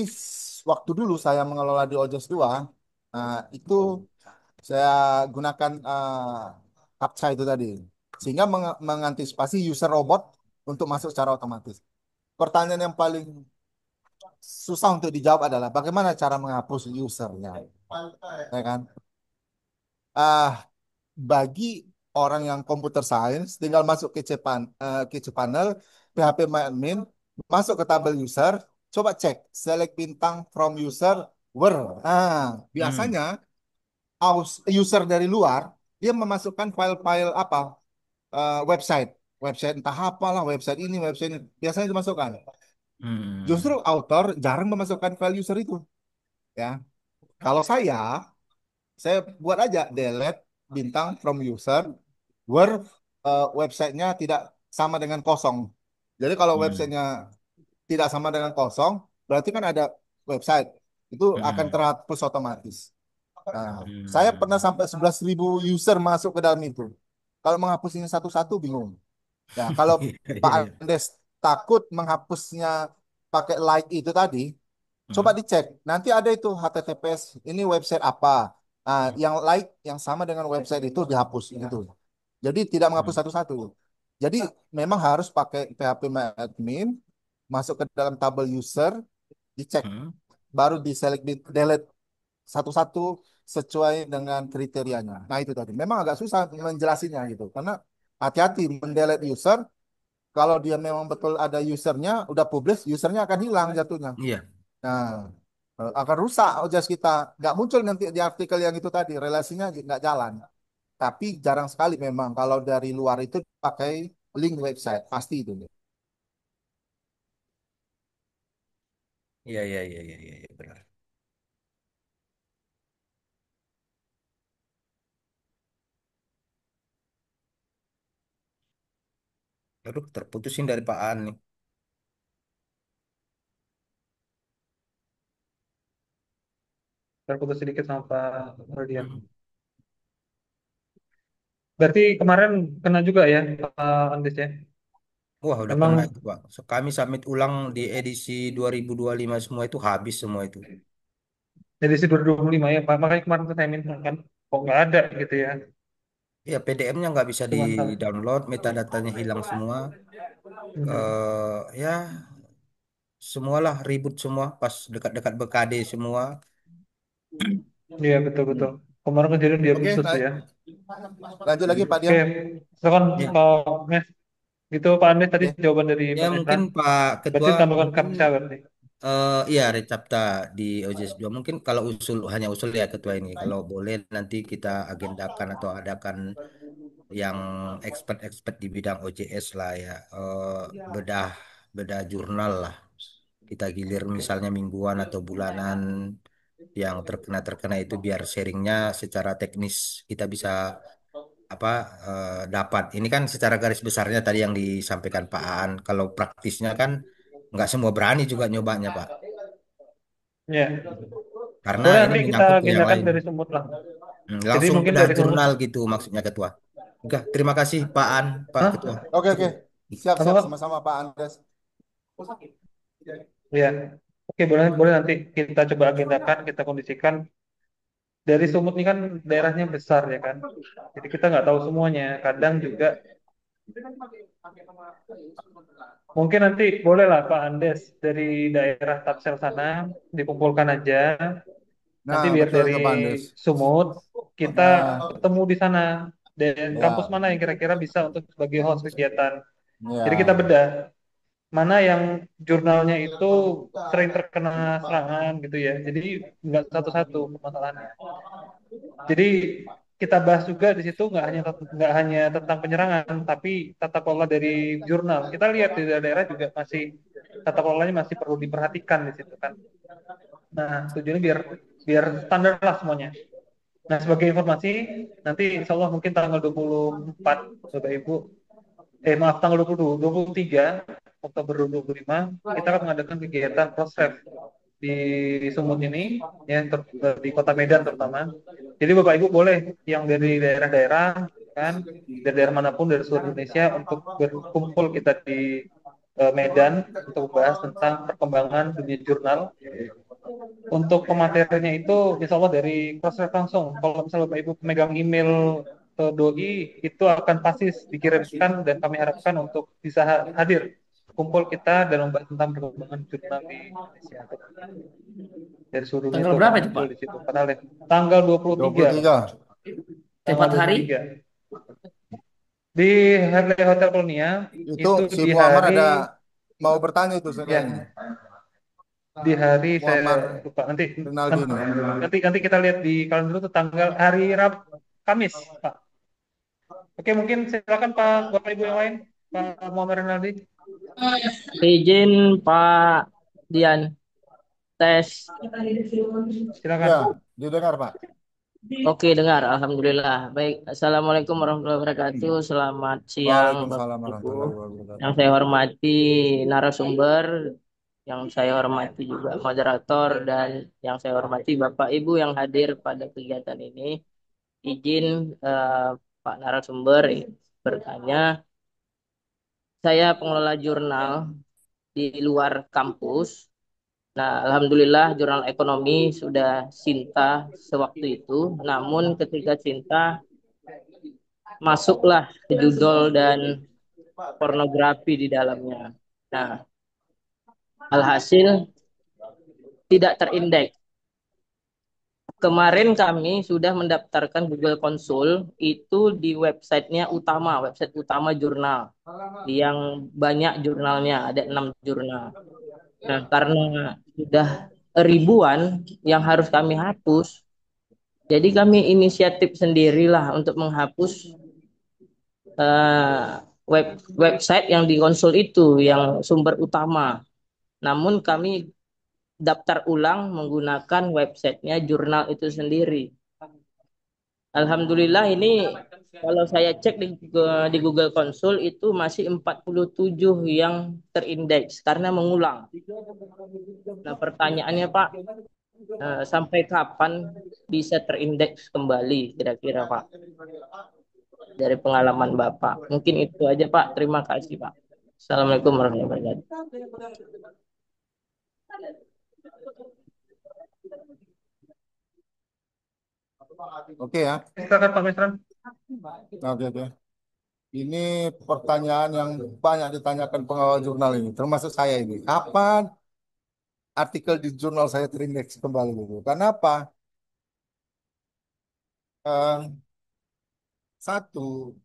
waktu dulu saya mengelola di OJS 2, itu saya gunakan CAPTCHA itu tadi. Sehingga mengantisipasi user robot untuk masuk secara otomatis. Pertanyaan yang paling susah untuk dijawab adalah bagaimana cara menghapus usernya, ya kan? Ah, bagi orang yang computer science, tinggal masuk ke cPanel, PHP MyAdmin, masuk ke tabel user, coba cek, select bintang from user, where. Hmm. Biasanya user dari luar, dia memasukkan file-file apa, website, website entah apalah, website ini, website ini, biasanya dimasukkan. Justru Hmm. author jarang memasukkan file user itu, ya. Kalau saya buat aja delete bintang from user where websitenya tidak sama dengan kosong. Jadi kalau Hmm. websitenya tidak sama dengan kosong, berarti kan ada website. Itu akan Hmm. terhapus otomatis. Nah, saya pernah Hmm. sampai 11.000 user masuk ke dalam itu. Kalau menghapusnya satu-satu bingung. Nah, kalau Iya, Pak iya, iya. Andes takut menghapusnya pakai like itu tadi, coba Hmm. dicek. Nanti ada itu HTTPS. Ini website apa? Nah, yang like yang sama dengan website itu dihapus gitu. Jadi tidak menghapus Hmm. satu-satu. Jadi memang harus pakai PHP admin, masuk ke dalam tabel user, dicek, Hmm. baru di select delete satu-satu sesuai dengan kriterianya. Nah itu tadi. Memang agak susah menjelasinnya gitu. Karena hati-hati mendelete user. Kalau dia memang betul ada usernya, udah publish, usernya akan hilang jatuhnya. Iya. Nah, akan rusak OJAS kita. Nggak muncul nanti di artikel yang itu tadi, relasinya nggak jalan. Tapi jarang sekali memang kalau dari luar itu pakai link website, pasti itu. Iya, iya, iya, iya, iya, iya, benar. Aduh, terputusin dari Pak An nih. Terputus sedikit sama Pak Rodian. Hmm. Berarti kemarin kena juga ya Pak Andes ya? Wah, udah kena Memang itu, Pak. Kami submit ulang di edisi 2025 semua itu habis semua itu. dari si 2025 ya Pak. Makanya kemarin tuh saya minta kan, kok nggak ada gitu ya. Ya, PDF-nya nggak bisa Itu masalah. di-download, metadatanya hilang semua. Mhm. Ya, semualah ribut semua pas dekat-dekat BKD semua. Iya betul-betul. Hmm. Kemarin kejadian di Oke, Agustus tuh ya. lanjut lagi Pak Oke, Dian. silakan Ya, Pak Mes. Gitu Pak Andes tadi Oke. jawaban dari ya pemerintah. mungkin Pak Berarti Ketua tambahkan mungkin kapsa berarti. iya Recepta di OJS 2 mungkin kalau usul hanya usul ya Ketua ini kalau boleh nanti kita agendakan atau adakan yang expert-expert di bidang OJS lah ya, bedah bedah jurnal lah. Kita gilir misalnya mingguan atau bulanan yang terkena itu biar sharingnya secara teknis kita bisa apa dapat. Ini kan secara garis besarnya tadi yang disampaikan Pak Aan. Kalau praktisnya kan nggak semua berani juga nyobanya Pak, Ya, karena boleh ini nanti kita menyangkut ke yang agendakan lain. dari Sumut lah. Jadi Langsung mungkin bedah dari Sumut. jurnal gitu maksudnya Ketua. Oke, terima kasih Pak An, Pak Hah? Ketua. Oke, oke. Siap, Apa siap. Pak? Sama-sama Pak Andes. Ya, oke, boleh boleh nanti kita coba agendakan, kita kondisikan. Dari Sumut ini kan daerahnya besar ya kan. Jadi kita nggak tahu semuanya. Kadang juga mungkin nanti boleh lah Pak Andes dari daerah Tapsel sana dikumpulkan aja. Nah, Nanti biar betul dari itu Pak Andes. Sumut kita Nah, ketemu di sana dan kampus ya, mana yang kira-kira bisa untuk sebagai host kegiatan. Jadi kita ya. bedah mana yang jurnalnya itu sering terkena serangan gitu ya. Jadi nggak satu-satu masalahnya. Jadi kita bahas juga di situ nggak hanya tentang penyerangan, tapi tata kelola dari jurnal. Kita lihat di daerah-daerah juga masih tata kelolanya masih perlu diperhatikan di situ kan. Nah, tujuannya biar biar standar lah semuanya. Nah, sebagai informasi, nanti insya Allah mungkin tanggal 24, Bapak Ibu, maaf, tanggal 22, 23 Oktober 2025, kita akan mengadakan kegiatan cross-ref di Sumut ini, ya, di Kota Medan terutama. Jadi Bapak Ibu boleh yang dari daerah-daerah, kan, dari daerah manapun dari seluruh Indonesia untuk berkumpul kita di Medan untuk membahas tentang perkembangan dunia jurnal. Untuk pematerinya itu insya Allah dari cross-ref langsung. Kalau misalnya Bapak Ibu pemegang email doi itu akan pasti dikirimkan dan kami harapkan untuk bisa hadir kumpul kita dan membahas tentang perkembangan jurnal di Indonesia. Dari seluruh dunia Tanggal itu akan berapa itu, muncul Pak? di situ. Karena tanggal 23, 23. tanggal Tepat hari? 23 di Harley Hotel Colonia Itu itu si di Muammar hari ada mau bertanya itu ya kayaknya. di hari saya Muammar lupa nanti Rinaldi ini. nanti nanti kita lihat di kalender itu tanggal hari Kamis Pak. Oke mungkin silakan Pak Bapak Ibu yang lain Pak Muhammad Rinaldi Izin Pak Dian, tes. silakan. Ya, didengar Pak. Oke, dengar. Alhamdulillah. Baik. Assalamualaikum warahmatullahi wabarakatuh. Selamat siang, Bapak Waalaikumsalam Ibu. warahmatullahi Yang wabarakatuh. saya hormati narasumber, yang saya hormati juga moderator, dan yang saya hormati Bapak Ibu yang hadir pada kegiatan ini. Izin Pak narasumber bertanya. Saya pengelola jurnal di luar kampus. Nah, alhamdulillah jurnal ekonomi sudah Sinta sewaktu itu. Namun ketika Sinta masuklah ke judul dan pornografi di dalamnya. Nah, alhasil tidak terindeks. Kemarin kami sudah mendaftarkan Google Konsul itu di website utama jurnal, yang banyak jurnalnya, ada 6 jurnal. Nah, karena sudah ribuan yang harus kami hapus, jadi kami inisiatif sendirilah untuk menghapus eh, website yang di konsul itu, yang sumber utama. Namun kami daftar ulang menggunakan websitenya jurnal itu sendiri. Alhamdulillah ini kalau saya cek di Google Konsul itu masih 47 yang terindeks karena mengulang. Nah, pertanyaannya Pak, sampai kapan bisa terindeks kembali kira-kira Pak? Dari pengalaman Bapak. Mungkin itu aja Pak. Terima kasih Pak. Assalamualaikum warahmatullahi wabarakatuh. Oke ya. Silakan Pak Mesran. Oke, oke. Ini pertanyaan yang banyak ditanyakan pengawal jurnal ini, termasuk saya ini. Kapan artikel di jurnal saya terindeks kembali gitu? Karena apa? Eh, satu,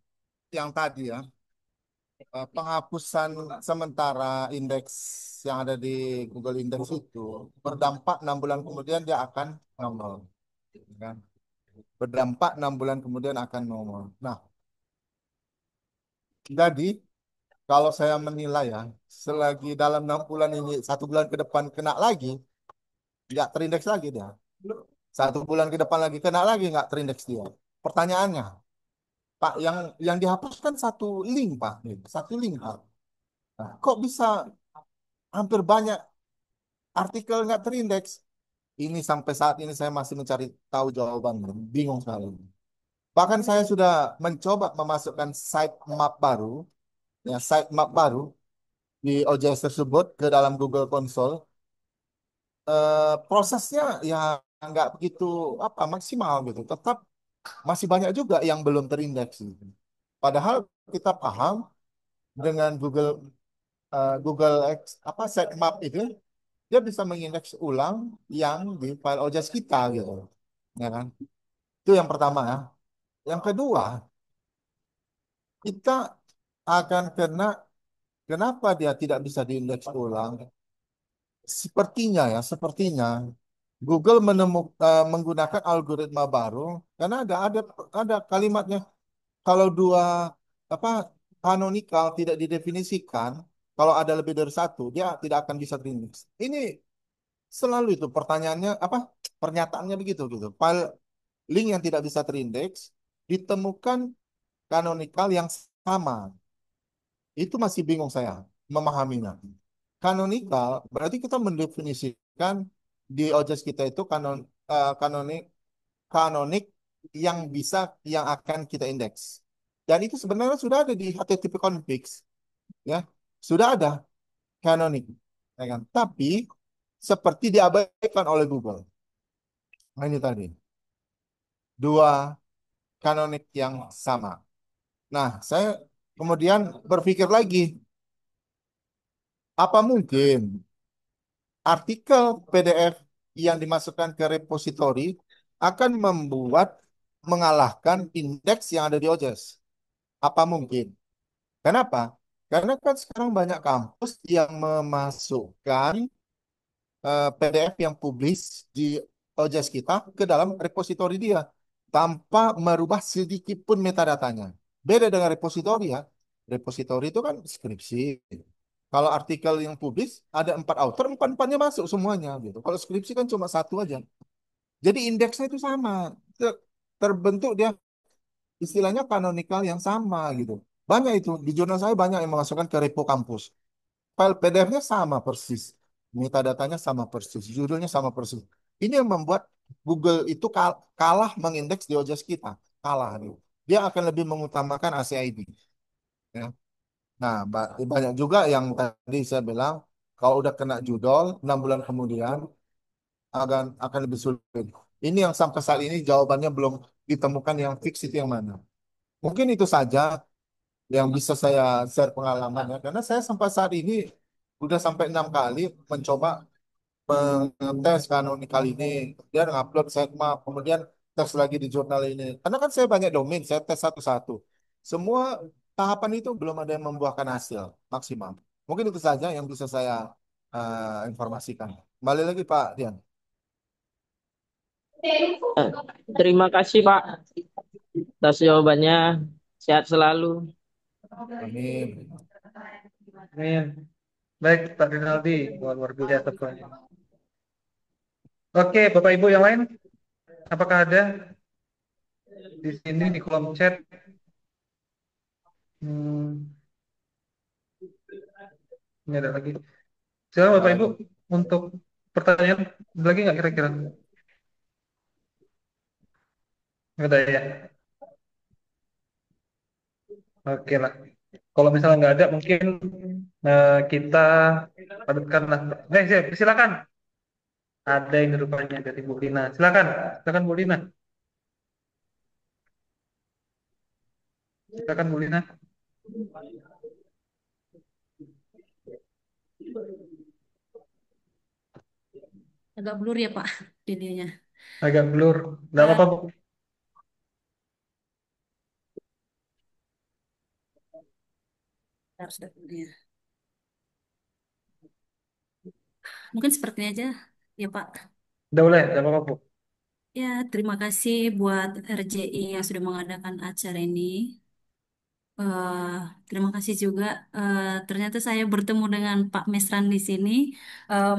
yang tadi ya, penghapusan sementara indeks yang ada di Google Index itu berdampak 6 bulan kemudian dia akan nongol, kan? Berdampak 6 bulan kemudian akan nongol. Nah, Jadi kalau saya menilai ya, selagi dalam 6 bulan ini, 1 bulan ke depan kena lagi, nggak terindeks lagi dia. 1 bulan ke depan lagi kena lagi, nggak terindeks dia. Pertanyaannya, Pak, yang dihapuskan satu link, Pak. Satu link, Pak. Nah, kok bisa hampir banyak artikel nggak terindeks? Ini sampai saat ini saya masih mencari tahu jawabannya. Bingung sekali. Bahkan saya sudah mencoba memasukkan sitemap baru, ya sitemap baru di OJS tersebut ke dalam Google Console. Prosesnya ya nggak begitu apa maksimal gitu. Tetap masih banyak juga yang belum terindeks gitu. Padahal kita paham dengan Google apa sitemap itu dia bisa mengindeks ulang yang di file OJS kita gitu. Ya kan? Itu yang pertama ya. Yang kedua, kita akan kenapa dia tidak bisa diindeks ulang? Sepertinya Google menggunakan algoritma baru karena ada kalimatnya kalau dua apa kanonikal tidak didefinisikan, kalau ada lebih dari satu dia tidak akan bisa terindeks. Ini selalu itu pertanyaannya apa pernyataannya begitu gitu. File link yang tidak bisa terindeks ditemukan kanonikal yang sama. Itu masih bingung saya memahaminya. Kanonikal berarti kita mendefinisikan di OJS kita itu kanonik yang yang akan kita indeks. Dan itu sebenarnya sudah ada di HTTP configs, ya. Sudah ada kanonik, ya kan? Tapi seperti diabaikan oleh Google. Nah, ini tadi dua kanonik yang sama. Nah, saya kemudian berpikir lagi, apa mungkin artikel PDF yang dimasukkan ke repositori akan mengalahkan indeks yang ada di OJS? Apa mungkin? Kenapa? Karena kan sekarang banyak kampus yang memasukkan PDF yang publis di OJS kita ke dalam repositori dia tanpa merubah sedikit pun metadatanya. Beda dengan repositori ya. Repositori itu kan skripsi. Kalau artikel yang publis ada 4 author, empat-empatnya masuk semuanya gitu. Kalau skripsi kan cuma satu aja. Jadi indeksnya itu sama. Terbentuk dia istilahnya kanonikal yang sama gitu. Banyak itu di jurnal saya banyak yang memasukkan ke repo kampus. File PDF-nya sama persis. Metadatanya sama persis. Judulnya sama persis. Ini yang membuat Google itu kalah mengindeks di OJS kita. Kalah. Gitu. Dia akan lebih mengutamakan ACID. Ya. Nah, banyak juga yang tadi saya bilang, kalau udah kena judol, 6 bulan kemudian akan lebih sulit. Ini yang sampai saat ini jawabannya belum ditemukan yang fix itu yang mana. Mungkin itu saja yang bisa saya share pengalaman ya. Karena saya sampai saat ini udah sampai 6 kali mencoba mengetes kanonikal ini, kemudian ngupload sitemap, kemudian tes lagi di jurnal ini. Karena kan saya banyak domain, saya tes satu-satu. Semua tahapan itu belum ada yang membuahkan hasil maksimal. Mungkin itu saja yang bisa saya informasikan. Kembali lagi Pak Dian. Eh, Terima kasih Pak atas jawabannya. Sehat selalu. Amin. Amin. Baik, Pak Rinaldi, luar biasa Pak. Oke, Bapak Ibu yang lain, apakah ada di sini di kolom chat? Hmm, ini ada lagi. Silakan Bapak Ibu untuk pertanyaan lagi nggak kira-kira? Nggak ada ya. Oke lah. Kalau misalnya nggak ada, mungkin kita padatkan lah. Silakan. Ada ini rupanya dari Bu Lina. Silakan, silakan Bu Lina. Silakan Bu Lina. Agak blur ya Pak videonya. Agak blur. Nggak apa-apa Bu. Harus dapurnya. Mungkin seperti ini aja ya Pak. Udah boleh, nggak apa-apa Bu. Ya, terima kasih buat RJI yang sudah mengadakan acara ini. Eh, Terima kasih juga. Ternyata saya bertemu dengan Pak Mesran di sini,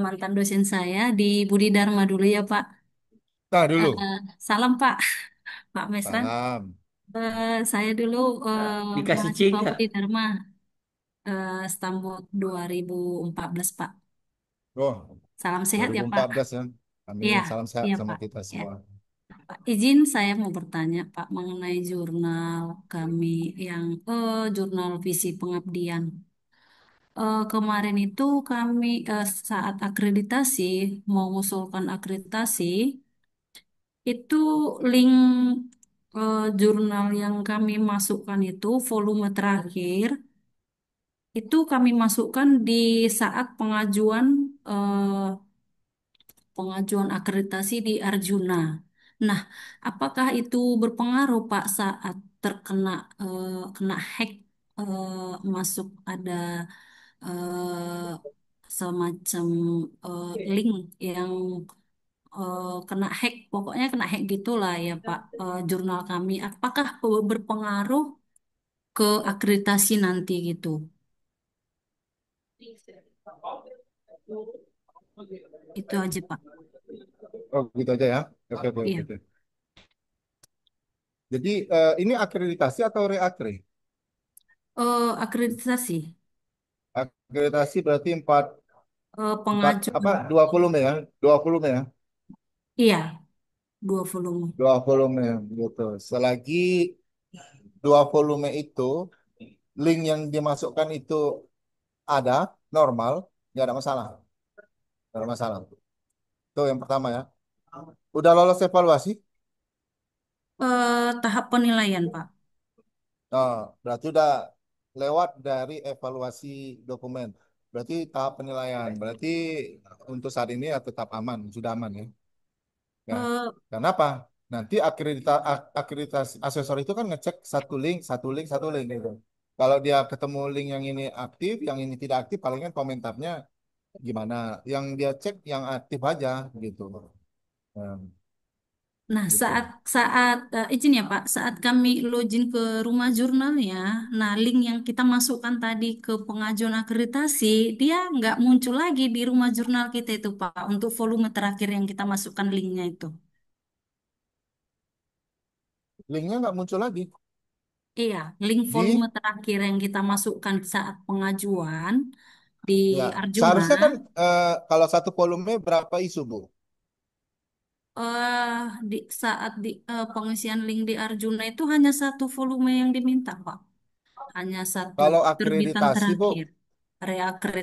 mantan dosen saya di Budi Dharma dulu ya Pak. Nah, Eh, dulu. Salam Pak, Pak Mesran. Salam. Saya dulu Dikasih C mahasiswa nggak? Budi Dharma, Stambul 2014 Pak. Oh, Salam sehat ya Pak. 2014 ya. Amin. Iya, Salam sehat iya sama Pak. kita Ya. semua. Pak, izin saya mau bertanya Pak mengenai jurnal kami yang jurnal visi pengabdian. Kemarin itu kami saat akreditasi mau mengusulkan akreditasi itu link jurnal yang kami masukkan itu volume terakhir itu kami masukkan di saat eh, pengajuan akreditasi di Arjuna. Nah, apakah itu berpengaruh Pak saat terkena kena hack masuk ada eh, semacam link yang kena hack, pokoknya kena hack gitulah ya Pak, jurnal kami. Apakah berpengaruh ke akreditasi nanti gitu? Itu aja Pak. Oh, gitu aja ya. Oke, oke, oke, Iya. oke. Jadi ini akreditasi atau reakre? Akreditasi, Akreditasi berarti empat apa pengajuan. dua volume ya, dua volume ya, Iya, 2 volume. dua volume gitu. Selagi dua volume itu link yang dimasukkan itu ada normal, nggak ada masalah, nggak ada masalah. Itu yang pertama ya. Udah lolos evaluasi? Tahap penilaian Pak. Oh, berarti udah lewat dari evaluasi dokumen. Berarti tahap penilaian. Berarti untuk saat ini ya tetap aman, sudah aman ya. Ya, Eh, karena apa? Nanti akreditasi asesor itu kan ngecek satu link, satu link, satu link gitu. Kalau dia ketemu link yang ini aktif, yang ini tidak aktif, palingan komentarnya gimana. Yang dia cek yang aktif aja gitu. Nah, Nah, saat gitu. saat izin ya Pak, saat kami login ke rumah jurnalnya, nah link yang kita masukkan tadi ke pengajuan akreditasi, dia nggak muncul lagi di rumah jurnal kita itu Pak, untuk volume terakhir yang kita masukkan linknya itu. Linknya nggak muncul lagi Iya, link volume di terakhir yang kita masukkan saat pengajuan di ya. Arjuna, Seharusnya kan kalau satu volume berapa isu, Bu? eh di saat pengisian link di Arjuna itu hanya 1 volume yang diminta Pak, hanya satu Kalau terbitan akreditasi, Bu, terakhir,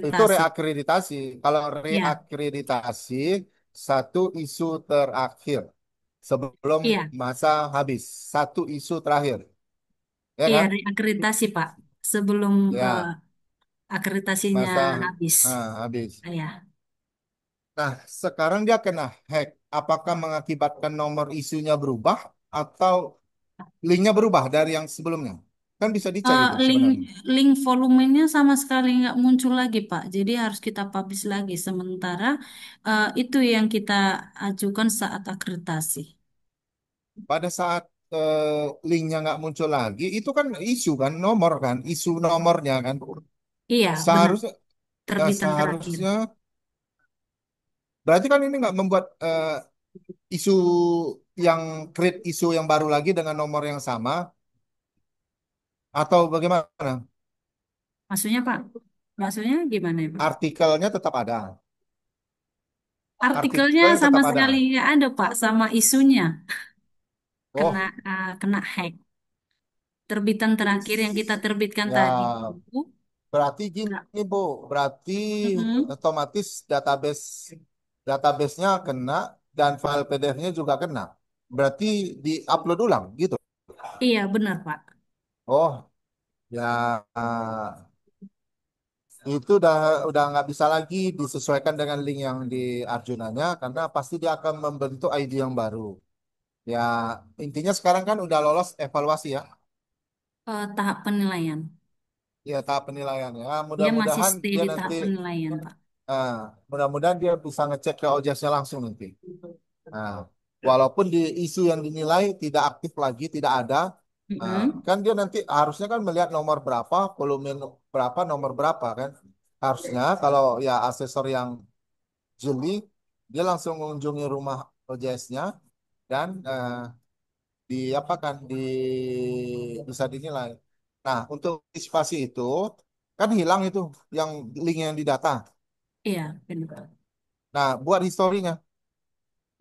itu reakreditasi. reakreditasi. Kalau Iya, reakreditasi, satu isu terakhir sebelum iya, masa habis, satu isu terakhir, ya iya, kan? reakreditasi Pak, sebelum Ya, akreditasinya masa habis. habis. Ya. Nah, sekarang dia kena hack. Apakah mengakibatkan nomor isunya berubah atau linknya berubah dari yang sebelumnya? Kan bisa dicek itu Link sebenarnya. link volumenya sama sekali nggak muncul lagi Pak. Jadi harus kita publish lagi. Sementara itu yang kita ajukan saat akreditasi. Pada saat linknya nggak muncul lagi, itu kan isu kan, nomor kan, isu nomornya kan. Iya, benar. Seharusnya, ya Terbitan terakhir. seharusnya, berarti kan ini nggak membuat isu yang create isu yang baru lagi dengan nomor yang sama atau bagaimana? Maksudnya Pak? Maksudnya gimana ya Pak? Artikelnya tetap ada, Artikelnya artikelnya sama tetap ada. sekali nggak ada Pak, sama isunya kena Oh, kena hack. Terbitan terakhir yang kita terbitkan tadi ya itu berarti nggak. gini Bu, berarti Mm-mm. otomatis database-nya kena dan file PDF-nya juga kena. Berarti di-upload ulang gitu. Iya benar Pak. Oh, ya itu udah nggak bisa lagi disesuaikan dengan link yang di Arjunanya karena pasti dia akan membentuk ID yang baru. Ya intinya sekarang kan udah lolos evaluasi ya. Tahap penilaian. Ya tahap penilaian ya. Dia masih Mudah-mudahan stay dia di nanti tahap penilaian Pak. ah, mudah-mudahan dia bisa ngecek ke OJS-nya langsung nanti. Nah, walaupun di isu yang dinilai tidak aktif lagi, tidak ada, Nah, Mm-mm. kan dia nanti harusnya kan melihat nomor berapa, volume berapa, nomor berapa kan. Harusnya kalau ya asesor yang jeli, dia langsung mengunjungi rumah OJS-nya dan di apa kan bisa dinilai. Nah, untuk antisipasi itu kan hilang itu yang link yang di data. Iya, benar. Nah, buat historinya,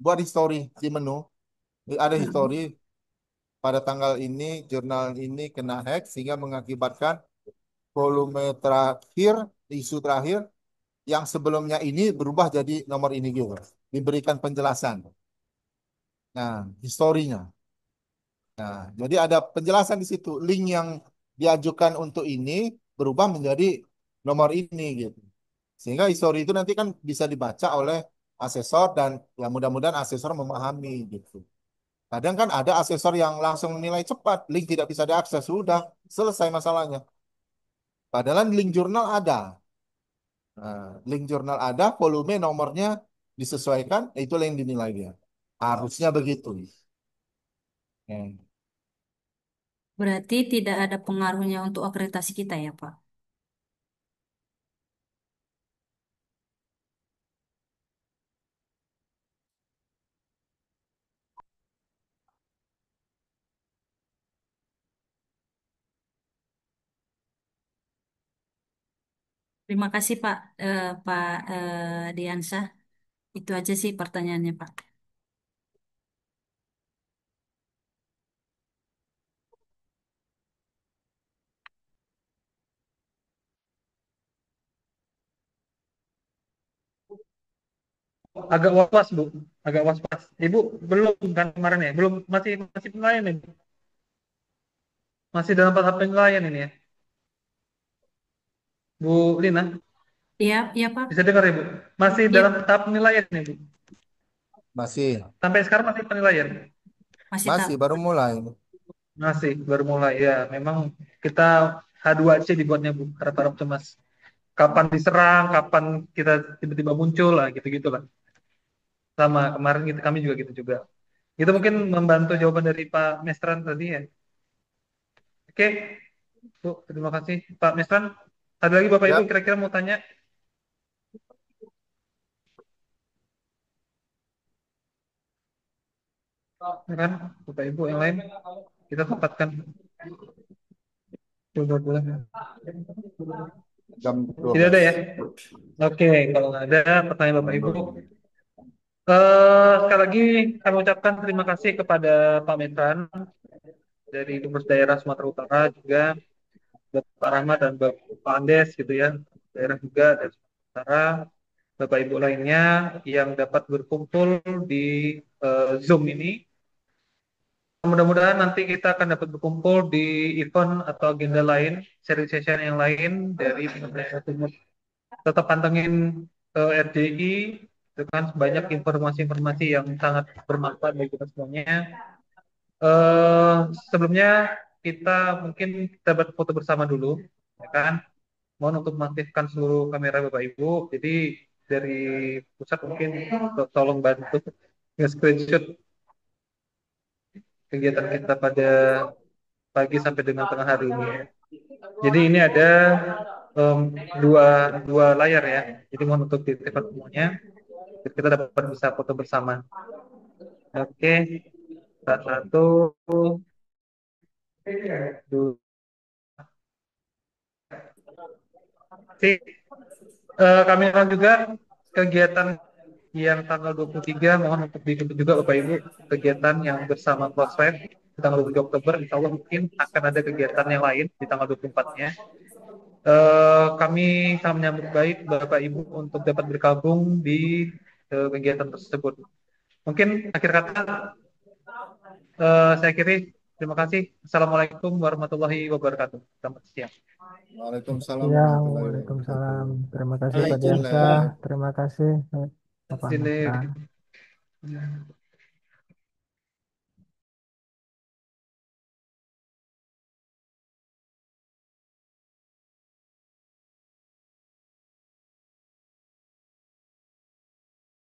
buat history di menu, ada history Mm-mm. pada tanggal ini jurnal ini kena hack sehingga mengakibatkan volume terakhir, isu terakhir yang sebelumnya ini berubah jadi nomor ini gitu. Diberikan penjelasan. Nah, historinya. Nah, jadi ada penjelasan di situ. Link yang diajukan untuk ini berubah menjadi nomor ini gitu. Sehingga histori itu nanti kan bisa dibaca oleh asesor dan ya mudah-mudahan asesor memahami gitu. Kadang kan ada asesor yang langsung menilai cepat, link tidak bisa diakses, sudah selesai masalahnya. Padahal link jurnal ada. Nah, link jurnal ada, volume nomornya disesuaikan, itu yang dinilai dia. Harusnya begitu. Hmm. Berarti tidak ada pengaruhnya untuk akreditasi kita ya, Pak? Terima kasih Pak, Pak Diansah. Itu aja sih pertanyaannya Pak. Agak was-was Bu, agak was-was. Ibu belum kan kemarin ya? Belum, masih masih penilaian ini. Masih dalam tahap penilaian ini ya. Bu Lina, Iya, iya Pak. bisa dengar ya Bu? Masih dalam Iya, tahap penilaian ya Bu? Masih, Sampai sekarang masih penilaian? masih tak. masih baru mulai. Masih, baru mulai ya. Memang kita H2C dibuatnya Bu, harap-harap cemas. Kapan diserang, kapan kita tiba-tiba muncul lah, gitu-gitu lah. Sama kemarin kita, kami juga gitu juga. Itu mungkin membantu jawaban dari Pak Mestran tadi ya. Oke, Bu, terima kasih. Pak Mestran, ada lagi Bapak Ibu Ya, kira-kira mau tanya? Ya kan, Bapak Ibu yang lain, kita tempatkan. Coba boleh. jam Tidak ada 12. ya? Oke, kalau nggak ada pertanyaan Bapak Jam Ibu. 12. Sekali lagi kami ucapkan terima kasih kepada Pak Metran dari Dubes Daerah Sumatera Utara juga Bapak Rahmat dan Bapak Andes gitu ya, daerah juga dari Sumatera Utara, Bapak Ibu lainnya yang dapat berkumpul di Zoom ini. Mudah-mudahan nanti kita akan dapat berkumpul di event atau agenda lain, sharing session yang lain dari Universitas Timur. Tetap pantengin RDI, itu kan banyak informasi-informasi yang sangat bermanfaat bagi kita semuanya. eh Sebelumnya kita mungkin kita foto bersama dulu, ya kan? Mohon untuk mengaktifkan seluruh kamera Bapak Ibu. Jadi dari pusat mungkin tolong bantu nge-screenshot kegiatan kita pada pagi sampai dengan tengah hari ini. Jadi ini ada em, dua dua layar ya. Jadi mohon untuk diaktifkan semuanya. Biar kita dapat bisa foto bersama. Oke, satu, dua. Oke, kami akan juga kegiatan yang tanggal 23 mohon untuk diikuti juga Bapak Ibu, kegiatan yang bersama Crossfire di tanggal 23 Oktober. Insya Allah mungkin akan ada kegiatan yang lain di tanggal 24-nya. Kami sangat menyambut baik Bapak Ibu untuk dapat bergabung di kegiatan tersebut. Mungkin akhir kata saya kiri, terima kasih. Assalamualaikum warahmatullahi wabarakatuh. Selamat siang. Waalaikumsalam Ya, warahmatullahi wabarakatuh. Waalaikumsalam. Terima kasih Pak Izin, Diansah. Le. Terima kasih Bapak Sini. Mesra.